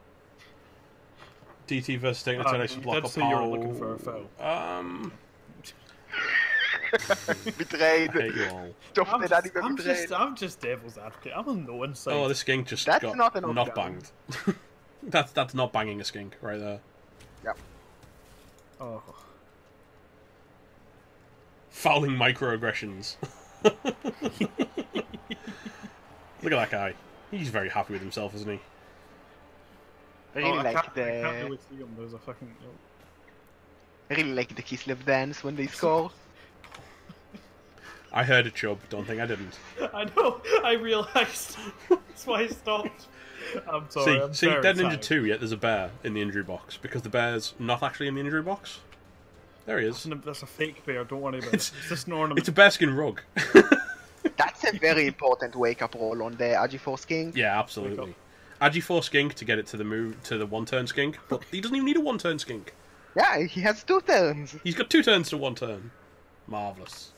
DT versus taking a You tenacious block did up say you were looking for a foul. Betrayed. I hate you all. Stop I'm the just, daddy I'm, betrayed. just, I'm just devil's advocate. I'm on no inside. Oh, this skink just That's got not an not knockdown. banged. that's not banging a skink right there. Yep. Oh. Fouling microaggressions. Look at that guy. He's very happy with himself, isn't he? I really I like can't the really see him. There's a fucking. I really like the Kislev dance when they score. I heard it, Chub. Don't think I didn't. I know. I realised. That's why I stopped. I'm sorry. I'm See, very Dead Ninja tired. 2, yet there's a bear in the injury box, because the bear's not actually in the injury box. There he is. That's a fake bear. Don't worry about it. It's just an ornament. It's a bearskin rug. That's a very important wake-up roll on the Agi4 skink. Yeah, absolutely. Agi4 skink to get it to the one-turn skink, but he doesn't even need a one-turn skink. Yeah, he has 2 turns. He's got 2 turns to 1 turn. Marvellous.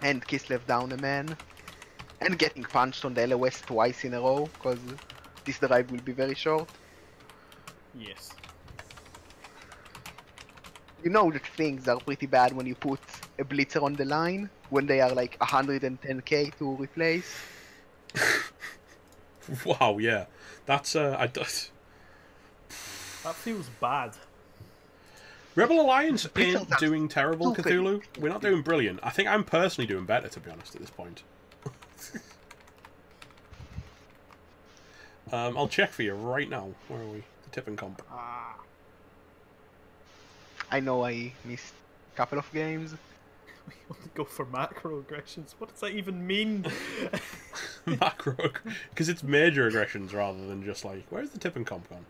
And Kislev down a man. And getting punched on the LOS twice in a row, because this drive will be very short. Yes. You know that things are pretty bad when you put a blitzer on the line, when they are like 110k to replace. Wow, yeah. That's, That feels bad. Rebel Alliance Blitzers ain't are doing terrible, stupid. Cthulhu. We're not doing brilliant. I think I'm personally doing better, to be honest, at this point. I'll check for you right now. Where are we? The tipping comp. I know I missed a couple of games. We want to go for macro aggressions. What does that even mean? Macro, because it's major aggressions rather than just like, where's the tipping comp gone?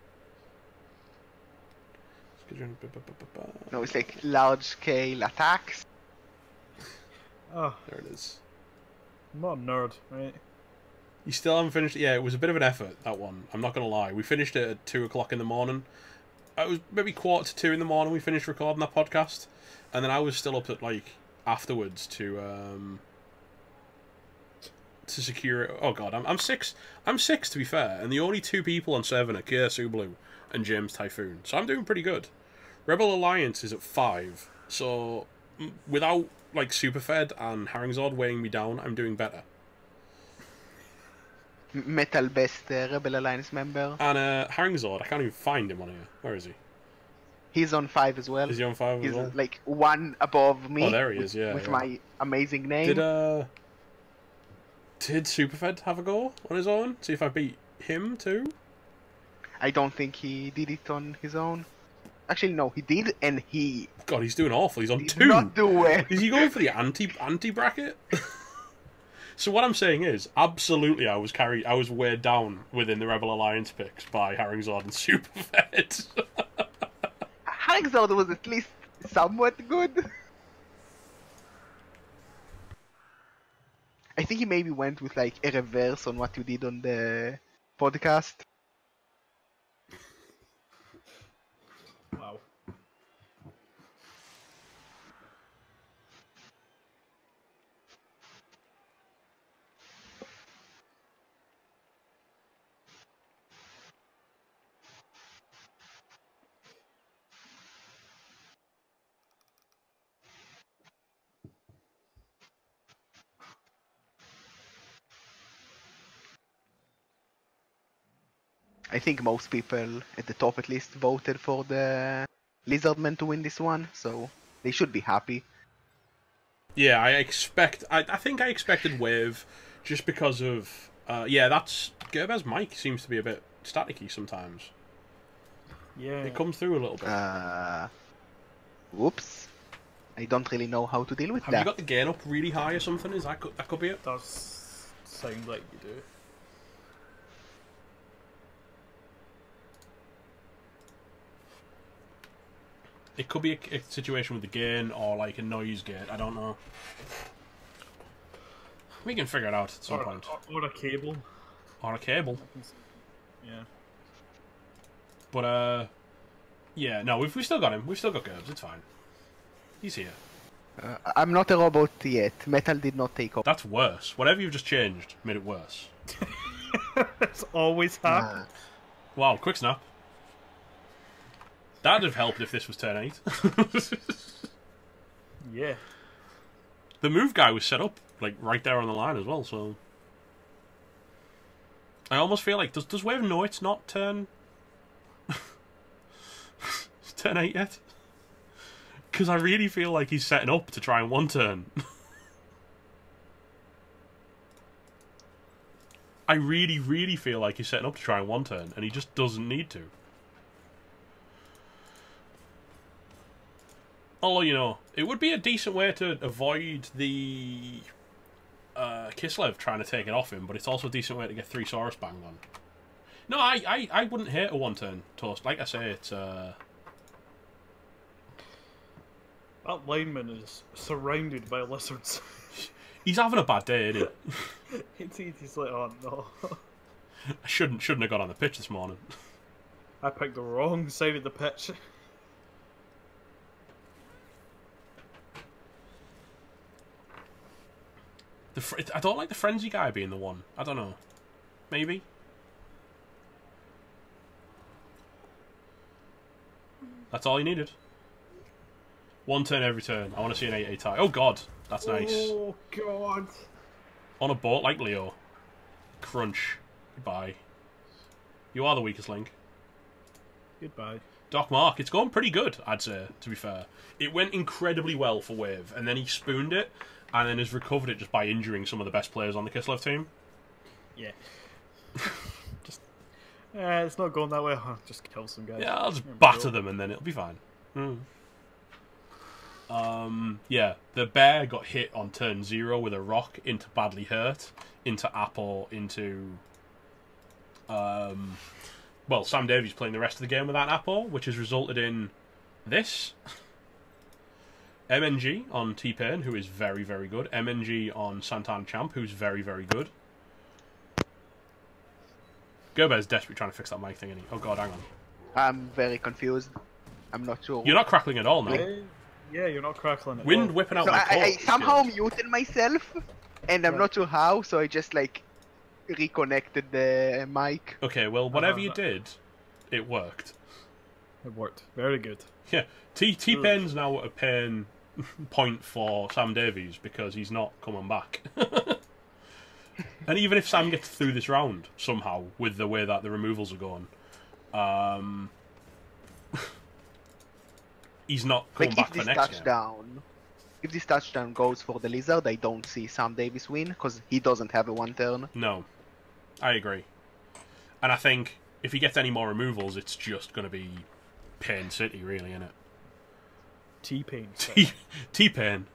No, it's like large scale attacks. Oh, There it is. I'm not a nerd, right? You still haven't finished it? Yeah, it was a bit of an effort, that one. I'm not going to lie. We finished it at 2 o'clock in the morning. It was maybe 1:45 in the morning we finished recording that podcast. And then I was still up at, like, afterwards to secure it. Oh, God, I'm 6. I'm 6, to be fair. And the only 2 people on 7 are Kia Blue and James Typhoon. So I'm doing pretty good. Rebel Alliance is at 5. So without, like, Superfed and Haringzord weighing me down, I'm doing better. Metal best Rebel Alliance member. And Haringzord, I can't even find him on here. Where is he? He's on 5 as well. Is he on 5 He's as well? like 1 above me. Oh, there he is, yeah. With yeah. my amazing name. Did Superfed have a go on his own? See if I beat him too? I don't think he did it on his own. Actually, no, he did, and he God, he's doing awful. He's on did 2. not do well. Is he going for the anti bracket? So what I'm saying is, absolutely, I was weighed down within the Rebel Alliance picks by Haringzord and Superfed. Haringzord was at least somewhat good. I think he maybe went with like a reverse on what you did on the podcast. Wow. I think most people, at the top at least, voted for the Lizardmen to win this one, so they should be happy. Yeah, I think I expected Waeve just because of yeah, that's Gerber's mic seems to be a bit staticky sometimes. Yeah. It comes through a little bit. Whoops. I don't really know how to deal with Have that. you got the gain up really high or something? Is that could be it? Does sound like you do. It could be a situation with the gain or like a noise gate. I don't know. We can figure it out at some point. Or a cable. Or a cable. Yeah. But yeah, no, we've still got him. We've still got Gerbs. It's fine. He's here. I'm not a robot yet. Metal did not take off. That's worse. Whatever you've just changed made it worse. It's always happened. Wow, quick snap. That'd have helped if this was turn 8. Yeah. The move guy was set up like right there on the line as well, so I almost feel like does Waeve know it's not turn turn 8 yet? Because I really feel like he's setting up to try and one turn. I really, really feel like he's setting up to try and one turn, and he just doesn't need to. Although, you know, it would be a decent way to avoid the Kislev trying to take it off him, but it's also a decent way to get 3 Saurus banged on. No, I wouldn't hate a one-turn toast. Like I say, it's... That lineman is surrounded by lizards. He's having a bad day, isn't he? He's like, oh no. I shouldn't have got on the pitch this morning. I picked the wrong side of the pitch. I don't like the frenzy guy being the one. I don't know. Maybe. That's all you needed. One turn every turn. I want to see an 8-8 tie. Oh god, that's nice. Oh god. On a boat like Leo. Crunch. Goodbye. You are the weakest link. Goodbye. Doc Mark, it's gone pretty good, I'd say, to be fair. It went incredibly well for Waeve, and then he spooned it, and then has recovered it just by injuring some of the best players on the Kislev team. Yeah. Just... it's not going that way. I'll just kill some guys. Yeah, I'll just batter them and then it'll be fine. Yeah, the bear got hit on turn 0 with a rock into badly hurt, into Apple, into... well, Sam Davies playing the rest of the game without Apple, which has resulted in this. MNG on T-Pain, who is very, very good. MNG on Santana Champ, who's very, very good. Gerber's desperately trying to fix that mic thing, isn't he? Oh god, hang on. I'm very confused. I'm not sure. You're not crackling at all now. Yeah, you're not crackling at Wind all. whipping out So my coat. I somehow muted myself, and I'm not sure how, so I just like reconnected the mic. Okay, well, whatever you did, it worked. It worked. Very good. Yeah, T-Pain's now at a pain point for Sam Davies because he's not coming back. And even if Sam gets through this round somehow with the way that the removals are going, he's not coming back for next game. If this touchdown goes for the Lizard, I don't see Sam Davies win because he doesn't have a 1 turn. No, I agree. And I think if he gets any more removals, it's just going to be Pain City, really, isn't it? T-Pain. T-Pain.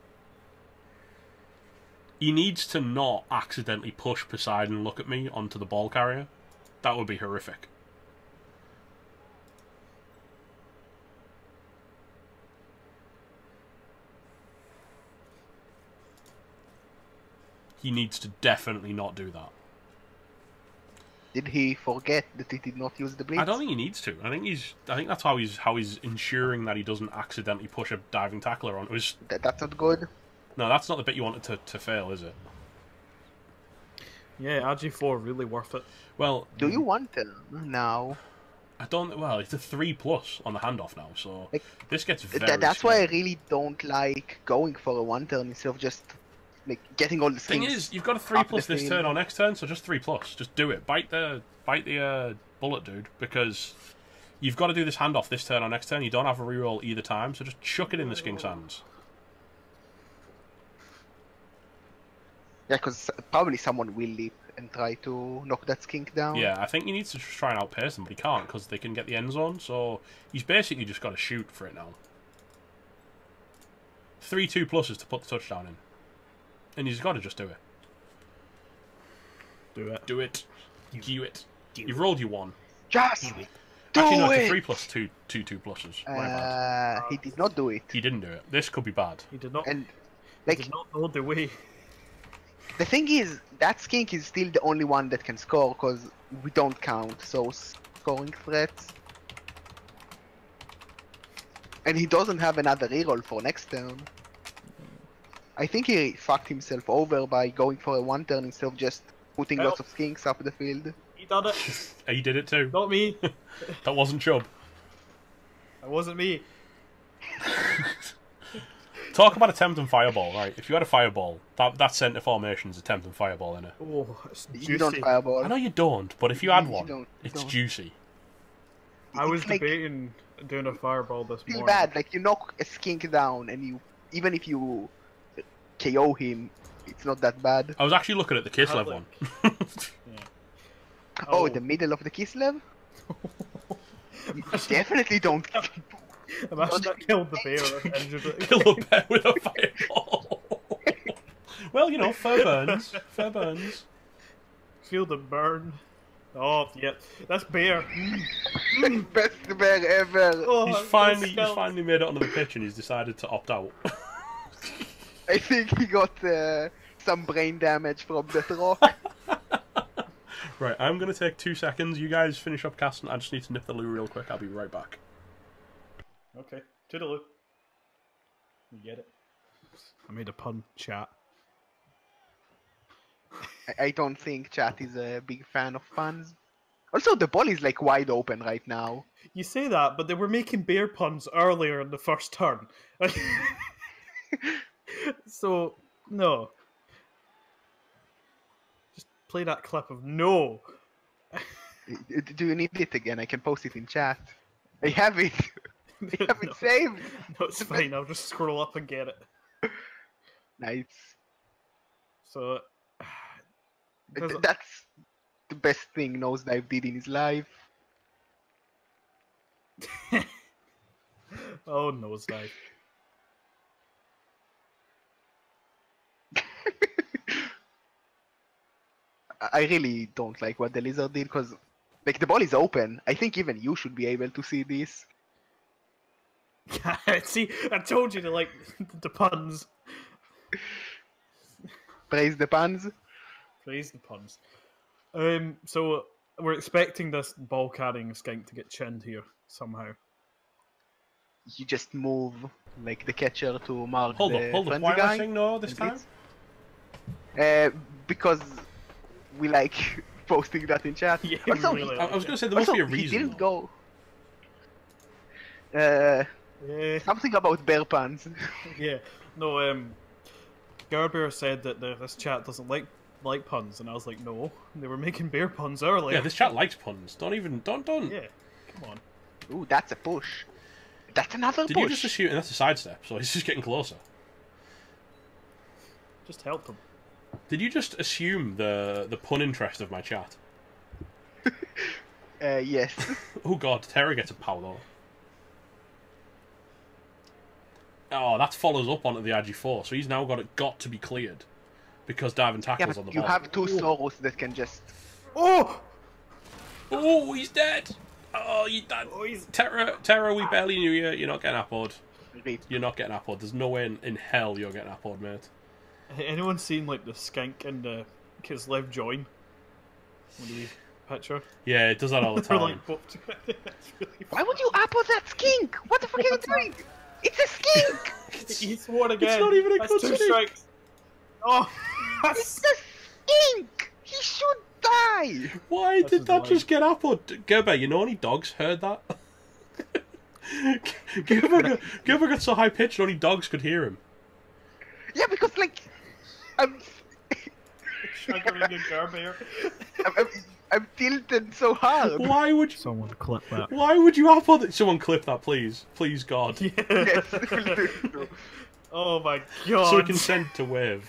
He needs to not accidentally push Poseidon Look at Me onto the ball carrier. That would be horrific. He needs to definitely not do that. Did he forget that he did not use the blitz? I don't think he needs to. I think that's how he's ensuring that he doesn't accidentally push a diving tackler onto his... That's not good. No, that's not the bit you wanted to fail, is it? Yeah, RG4 really worth it. Well, do you want him now? I don't. Well, it's a 3+ on the handoff now, so like, this gets very. That's scary. why I really don't like going for a 1 turn instead of just like getting all the things. Thing is, you've got a 3+ this turn or next turn, so just 3+. Just do it. Bite the bullet, dude, because you've got to do this handoff this turn or next turn. You don't have a reroll either time, so just chuck it in the Skink's hands. Yeah, because probably someone will leap and try to knock that Skink down. Yeah, I think he needs to try and outpace them, but he can't because they can get the end zone. So he's basically just got to shoot for it now. 3 2+ to put the touchdown in, and he's got to just do it. Do it. Do it. Do it. You've rolled your 1. Just do Actually, no, it's a 3+, 2 2+. He did not do it. He didn't do it. This could be bad. He did not. And he did not know the way. The thing is, that Skink is still the only one that can score because we don't count those scoring threats. And he doesn't have another reroll for next turn. I think he fucked himself over by going for a 1 turn instead of just putting lots of Skinks up the field. He did it. He did it too. Not me. That wasn't Chubb. That wasn't me. Talk about attempting fireball, right? If you had a fireball, that centre formation is attempting fireball, isn't it? Oh, it's juicy. You don't fireball. I know you don't, but if you had You one, don't. it's juicy. I was It's like- debating doing a fireball this Feel morning. bad, like you knock a Skink down and you, even if you KO him, it's not that bad. I was actually looking at the Kislev one. Oh, the middle of the Kislev? You definitely don't. Imagine that killed the bear and injured it. Kill a bear with a fireball. Well, you know, fair burns. Fair burns. Feel the burn. Oh, yep. That's bear. Best bear ever. Oh, He's finally made it onto the pitch and he's decided to opt out. I think he got some brain damage from that rock. Right, I'm going to take 2 seconds. You guys finish up casting. I just need to nip the loo real quick. I'll be right back. Okay. Toodaloo. You get it. I made a pun, chat. I don't think chat is a big fan of puns. Also, the ball is like wide open right now. You say that, but they were making bear puns earlier in the first turn. So, no. Just play that clip of no. Do you need it again? I can post it in chat. I have it. I have it saved. No, it's fine. I'll just scroll up and get it. Nice. So, That's the best thing Nosedive did in his life. oh, nosedive. I really don't like what the lizard did because, like, the ball is open. I think even you should be able to see this. See, I told you to like the puns. Praise the puns. Praise the puns. So we're expecting this ball carrying skink to get chinned here somehow. You just move like the catcher to mark Hold the up. frenzy Why am guy. I saying no this time? Because we like posting that in chat. Yeah, Also, really I was going to say there must also, be a reason. he didn't though. go. Yeah. Something about bear puns. Yeah. No, Gerber said that this chat doesn't like puns, and I was like, no, they were making bear puns earlier. Yeah, this chat likes puns. Don't. Yeah, come on. Ooh, that's a push. That's another Did push. you just assume? And that's a sidestep, so he's just getting closer. Just help them. Did you just assume the pun interest of my chat? Yes. Oh god, Terra gets a power though. Oh, that follows up onto the Agi4, so he's now got to be cleared. Because diving Yeah, tackles but on the you ball. have two Soros that can just... Oh! Oh, he's dead! Oh, you dead. Oh, he's... Terra, we barely knew you. You're not getting appoed. Read. You're not getting appoed. There's no way in hell you're getting appoed, mate. Anyone seen like the skink and the Kislev join? When we picture? Yeah, it does that all the They're time. like both together. It's really Why would you apple that skink? What the fuck are you doing? It's a skink! He swore again. not even a That's good two skink. strikes. Oh, It's a skink! He should die! Why That's did his that line. just get appoed? Gerber, you know any dogs heard that? Gerber got so high pitched only dogs could hear him. Yeah, because, like... I'm Sugaring and Gerber. I'm tilted so hard. Why would you? Someone clip that. Why would you apple? Someone clip that, please, please, God, Yeah. Yes, we'll do it. Oh my god. so we can send to Waeve.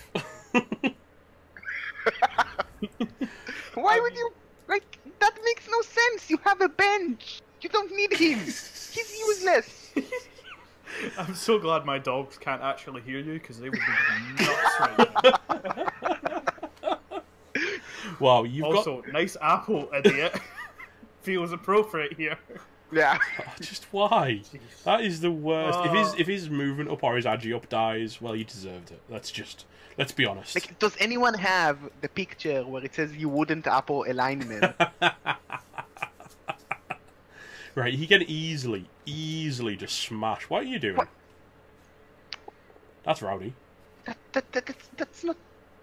Why would you... Like, that makes no sense. You have a bench. You don't need him. He's useless. I'm so glad my dogs can't actually hear you because they would be nuts right now. Wow, you've got Also, nice apple, idiot. Feels appropriate here. Yeah. just why? That is the worst. Oh. If his movement up or his agi up dies, well, you deserved it. Let's be honest. Like, does anyone have the picture where it says you wouldn't apple a lineman? Right, he can easily just smash. What are you doing? What? That's rowdy. That's not...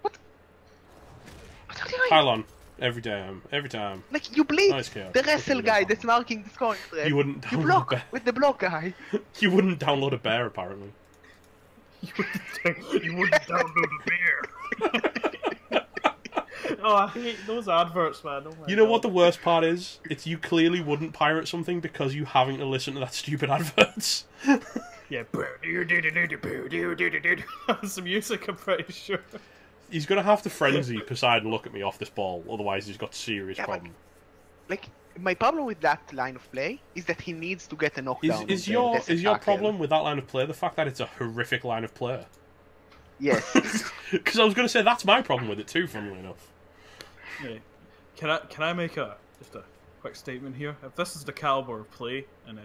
What? What are you doing? Pylon. Every time. Like, you bleed Nice kill. the wrestle guy that's marking the scoring thread. You wouldn't You download block a bear. with the block guy. You wouldn't download a bear, apparently. You wouldn't download a bear. Oh, I hate those adverts, man. Oh my You know God. what the worst part is? It's you clearly wouldn't pirate something because you having to listen to that stupid adverts. Yeah. That's the music, I'm pretty sure. He's gonna have to frenzy Poseidon look at me off this ball, otherwise he's got serious Yeah, but- problem. Like, my problem with that line of play is that he needs to get a knockdown. Is on your the tackle. problem with that line of play the fact that it's a horrific line of play? Yes. Because I was gonna say that's my problem with it too, funnily enough. Yeah. Can I make just a quick statement here? If this is the caliber of play and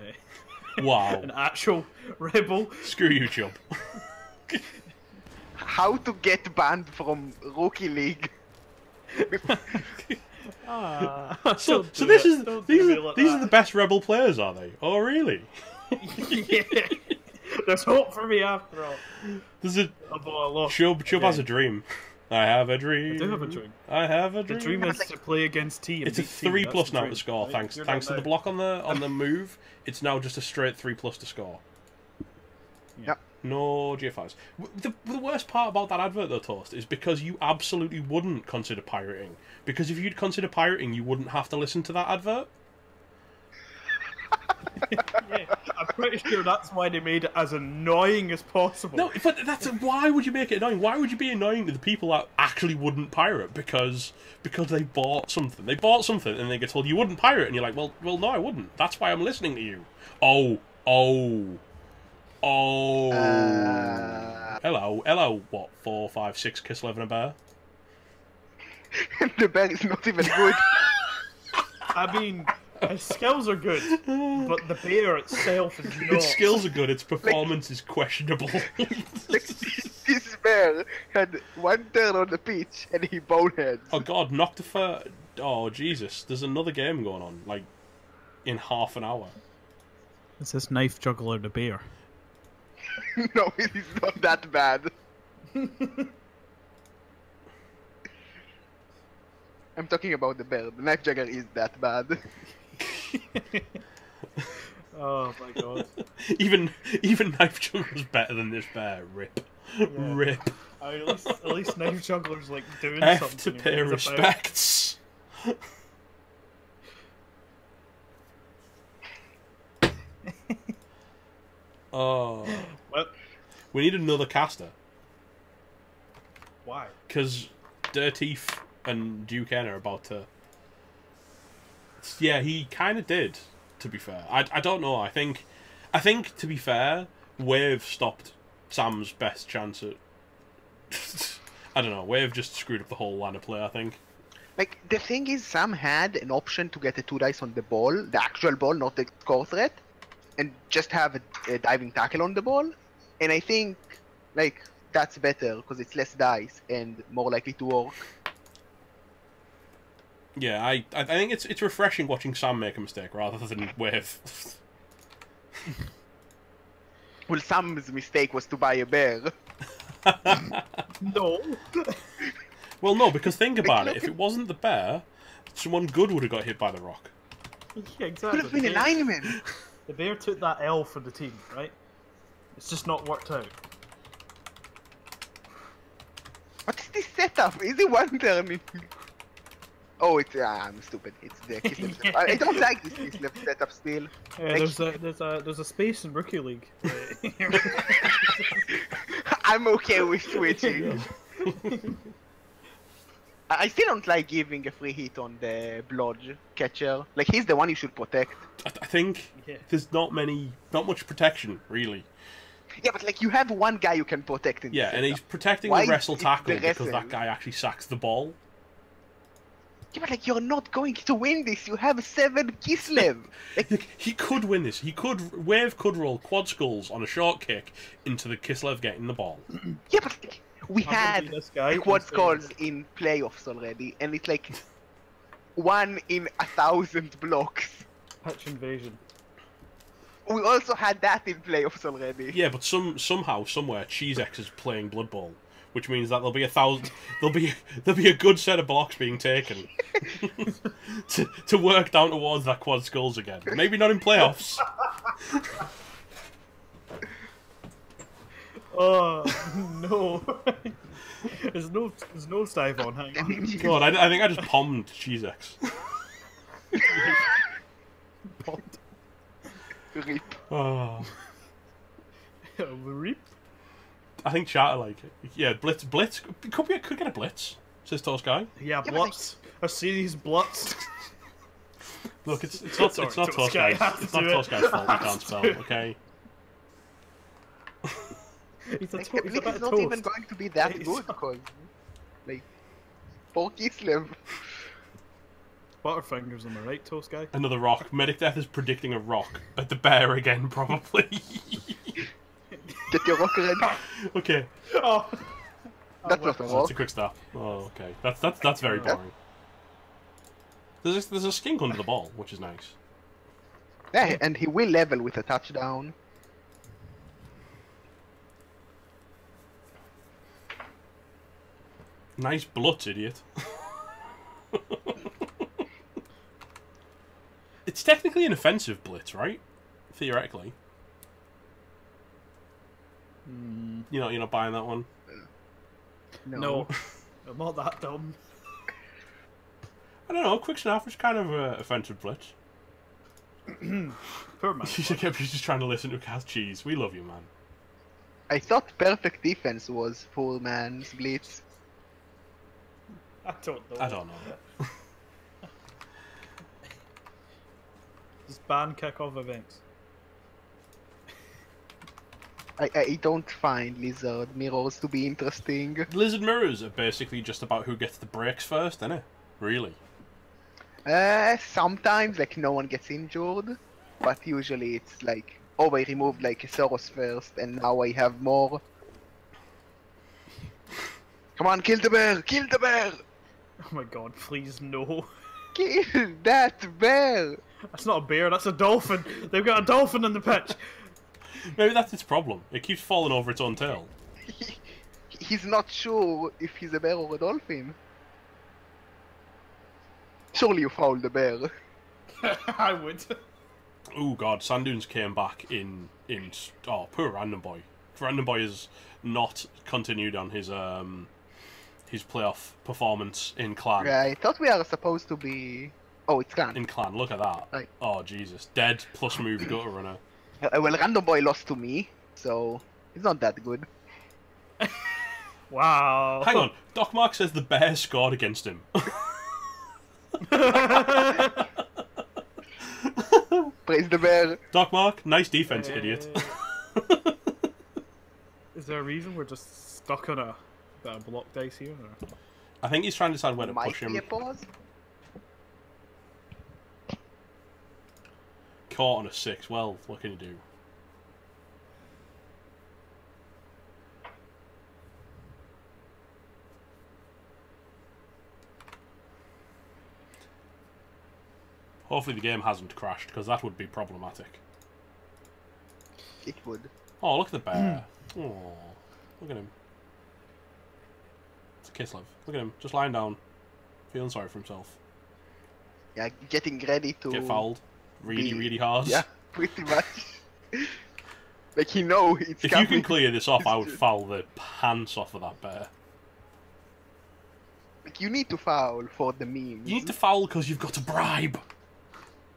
Wow. an actual rebel, Screw you, chub. How to get banned from Rookie League. So these are the best rebel players, are they? Oh really? Yeah. There's hope for me after all. There's a Although I lost. Chub has a dream. I have a dream. I do have a dream. I have a The dream. dream is to play against T. And It's a beat T. 3+ That's the now dream, to score. right? Thanks You're to not the now. block on the move. It's now just a straight 3+ to score. Yep. No GFIs. The worst part about that advert though, Toast, is because you absolutely wouldn't consider pirating. Because if you'd consider pirating, you wouldn't have to listen to that advert. Yeah, I'm pretty sure that's why they made it as annoying as possible. No, but why would you make it annoying? Why would you be annoying to the people that actually wouldn't pirate? Because they bought something. They bought something and they get told you wouldn't pirate, and you're like, well, no, I wouldn't. That's why I'm listening to you. Oh. Hello. What? 4, 5, 6 Kislev and a bear. And the bear is not even good. I mean, his skills are good, but the bear itself is not. Its skills are good, its performance is questionable. Like, this bear had one turn on the pitch and he boneheads. Oh god, knocked for... Oh, Jesus. There's another game going on, like, in half an hour. Is this knife juggler the bear? No, it is not that bad. I'm talking about the bear. The knife jagger is that bad. Oh my god. Even Knife Juggler's better than this bear. Rip. Yeah. Rip. I mean, at least knife juggler's like doing F something. to he pay knows about. respects. Oh. What? We need another caster. Why? Because Dirteef and Duke N are about to... Yeah, he kind of did, to be fair. I don't know. I think, to be fair, Waeve stopped Sam's best chance at... I don't know. Waeve just screwed up the whole line of play, I think. Like, the thing is, Sam had an option to get a 2 dice on the ball, the actual ball, not the score threat, and just have a diving tackle on the ball. And I think, like, that's better, because it's less dice and more likely to work. Yeah, I think it's refreshing watching Sam make a mistake rather than Waeve. Well, Sam's mistake was to buy a bear. No. Well, no, because think about it. If it wasn't the bear, someone good would have got hit by the rock. Yeah, exactly. Could have been a lineman. The bear took that L for the team, right? It's just not worked out. What is this setup? Is it one turn? Oh, it's I'm stupid. It's the Kislev setup. I don't like this Kislev setup still. Yeah, Like, there's a space in Rookie League. I'm okay with switching. I still don't like giving a free hit on the blodge catcher. Like, he's the one you should protect. I think there's not much protection, really. Yeah, but like, you have one guy you can protect in Yeah, this and he's setup. protecting Why the wrestle is tackle the because wrestle? that guy actually sacks the ball. Yeah, but like, you're not going to win this. You have 7 Kislev. Like, He could win this. Waeve could roll quad skulls on a short kick into the Kislev getting the ball. yeah, but like, we I'm gonna had be this guy quad and say- skulls in playoffs already, and it's like 1 in 1,000 blocks. Pitch invasion. We also had that in playoffs already. Yeah, but somehow, somewhere, Cheesex is playing Blood Bowl, which means that there'll be a good set of blocks being taken to work down towards that quad skulls again. Maybe not in playoffs. Oh no! there's no dive on. Hang on. God, I think I just pommed Cheesex. Rip. Oh. Reap. I think chat like it. Yeah, blitz. Could get a blitz. Says Toast Guy. Yeah, but blutz. A series blutz. Look, it's not Sorry, it's not Toast Toast Guy, Guy's. I have to It's not do Toast it. Guy's fault. He I can't have to spell. do it. Okay. He's a Like, he's a it's bit not toast. even going to be that He's good, not. because, like, for Kislev. Butterfingers, am I right, Toast Guy? Another rock. Medic Death is predicting a rock at the bear again, probably. Get your rock ready. Okay. Oh. That's not a So rock. it's a quick stop. Oh, okay. That's very boring. There's a skink under the ball, which is nice. Yeah, and he will level with a touchdown. Nice blutz, idiot. It's technically an offensive blitz, right? Theoretically. You're not buying that one. No, I'm not that dumb. I don't know. Quick snap is kind of an offensive blitz. Poor man. He's just trying to listen to Cast Cheese. We love you, man. I thought perfect defense was full man's blitz. I don't know. I don't know. Just ban kick-off events. I don't find lizard mirrors to be interesting. Lizard mirrors are basically just about who gets the breaks first, isn't it? Really? Sometimes like no one gets injured, but usually it's like, oh, I removed like a Soros first, and now I have more. Come on, kill the bear! Kill the bear! Oh my god, please no. Kill that bear! That's not a bear, that's a dolphin. They've got a dolphin in the pitch. Maybe that's its problem. It keeps falling over its own tail. He's not sure if he's a bear or a dolphin. Surely you fouled the bear. I would. Oh god, Sandunes came back in. Oh, poor Random Boy. Random Boy has not continued on his playoff performance in Clan. Yeah, I thought we are supposed to be. Oh, it's Clan. In Clan, look at that. Right. Oh Jesus, dead plus move gutter runner. Well, Random Boy lost to me, so it's not that good. Wow. Hang on, Doc Mark says the bear scored against him. Praise the bear. Doc Mark, nice defense, idiot. Is there a reason we're just stuck on a block dice here? Or? I think he's trying to decide where to Might push him. be a pause. Caught on a 6. Well, what can you do? Hopefully the game hasn't crashed, because that would be problematic. It would. Oh, look at the bear. Oh, look at him. It's a Kislev. Look at him, just lying down, feeling sorry for himself. Yeah, getting ready to Get fouled really hard. Yeah, pretty much. Like you know it's If coming. you can clear this off, I would foul the pants off of that bear. Like you need to foul for the memes. You need to foul because you've got to bribe.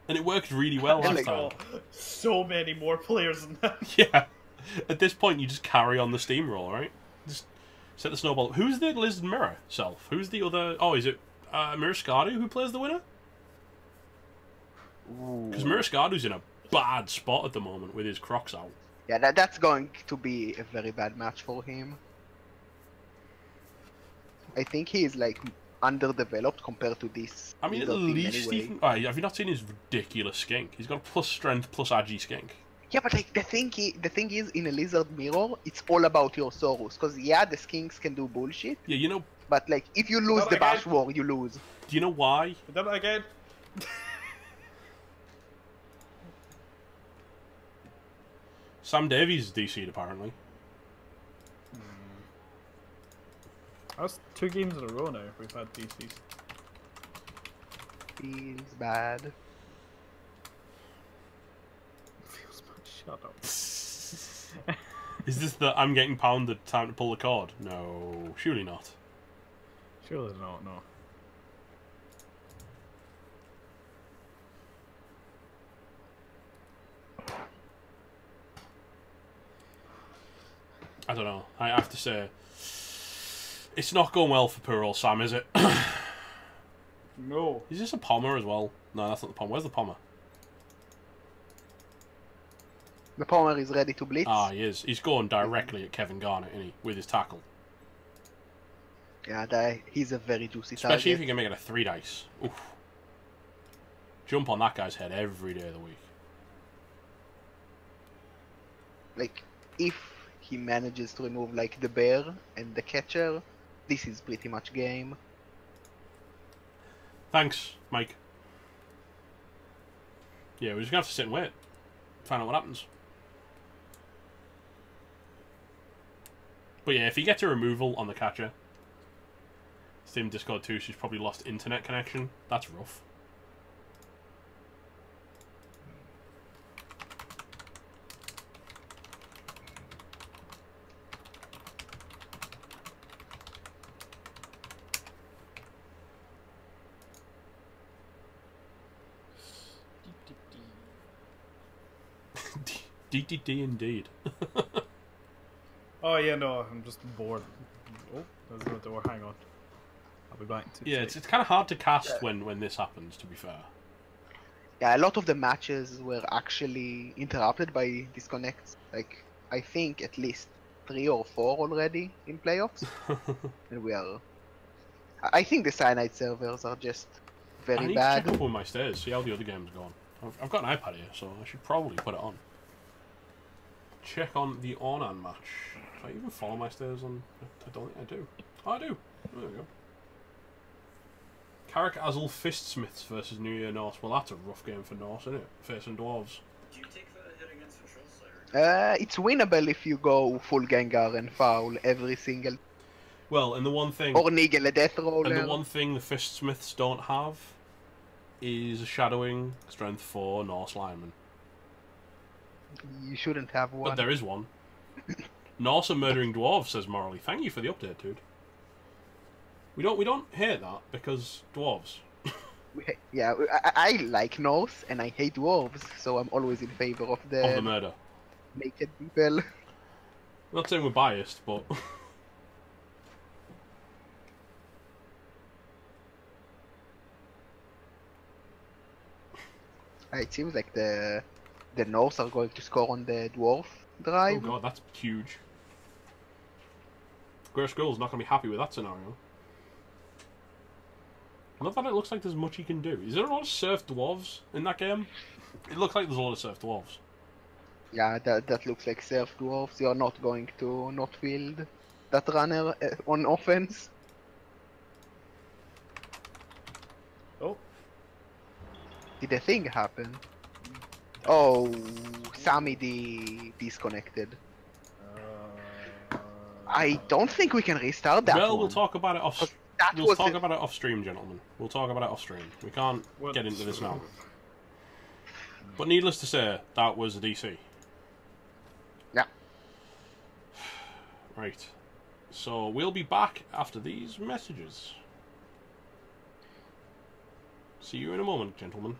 And it worked really well last Like, time. Oh, so many more players than that. Yeah. At this point, you just carry on the steamroll, right? Just set the snowball. Who's the Lizard Mirror self? Who's the other... Oh, is it Mirascadu who plays the winner? Because Mirascadu's in a bad spot at the moment with his Crocs out. Yeah, that's going to be a very bad match for him. I think he is like underdeveloped compared to this. I mean, at lizard team least he anyway. can... have you not seen his ridiculous skink? He's got a plus strength, plus agi skink. Yeah, but like the thing is, in a lizard mirror, it's all about your Soros. Because yeah, the skinks can do bullshit, Yeah, you know... but like if you lose Not the again. bash war, you lose. Do you know why? We done it again. Sam Davies is DC'd, apparently. That's 2 games in a row now we've had DCs. Feels bad. Feels bad. Shut up. Is this the I'm getting pounded time to pull the cord? No, surely not. Surely not, no. I don't know. I have to say, it's not going well for poor old Sam, is it? No. Is this a Pommer as well? No, that's not the Pommer. Where's the Pommer? The Palmer is ready to blitz. Ah, he is. He's going directly at Kevin Garnett, isn't he? With his tackle. Yeah, he's a very juicy Especially if target. you can make it a 3 dice. Oof. Jump on that guy's head every day of the week. Like, if he manages to remove like the bear and the catcher, this is pretty much game. Thanks, Mike. Yeah, we're just gonna have to sit and wait. Find out what happens. But yeah, if he gets a removal on the catcher, Steam Discord 2, she's probably lost internet connection. That's rough. DDD indeed. Oh yeah, no, I'm just bored. Oh, there's no door. Hang on. I'll be back to Yeah, it's kind of hard to cast when this happens, to be fair. Yeah, a lot of the matches were actually interrupted by disconnects. Like, I think, at least 3 or 4 already in playoffs. And we are... I think the Cyanide servers are just I very need bad. to check up on my stairs, see how the other game's going. I've got an iPad here, so I should probably put it on. Check on the Ornan match. Do I even follow my stairs on... I don't think I do. Oh, I do. There we go. Carrick Azul Fistsmiths versus New Year Norse. Well, that's a rough game for Norse, isn't it? Facing dwarves. Do you take the hit against Control Slayer? It's winnable if you go full Gengar and foul every single... Well, and the one thing... Or Nigel a Death Roller. And the one thing the Fistsmiths don't have is a Shadowing Strength 4 Norse lineman. You shouldn't have one. But there is one. Norse are murdering dwarves, says Morally. Thank you for the update, dude. We don't hate that because dwarves. Yeah, I like Norse and I hate dwarves, so I'm always in favor of the murder. naked people. I'm not saying we're biased, but It seems like the Norse are going to score on the dwarf drive. oh god, that's huge. Grey Skull's not going to be happy with that scenario. Not that it looks like there's much he can do. Is there a lot of surf dwarves in that game? It looks like there's a lot of surf dwarves. Yeah, that looks like surf dwarves. You're not going to not field that runner on offense. Oh, Did a thing happen? Oh, Sammy disconnected. I don't think we can restart that Well, one. we'll talk about it off. That We'll was talk about it off stream, gentlemen. We'll talk about it off stream. We can't What? get into this now. But needless to say, that was a DC. Yeah. Right. So we'll be back after these messages. See you in a moment, gentlemen.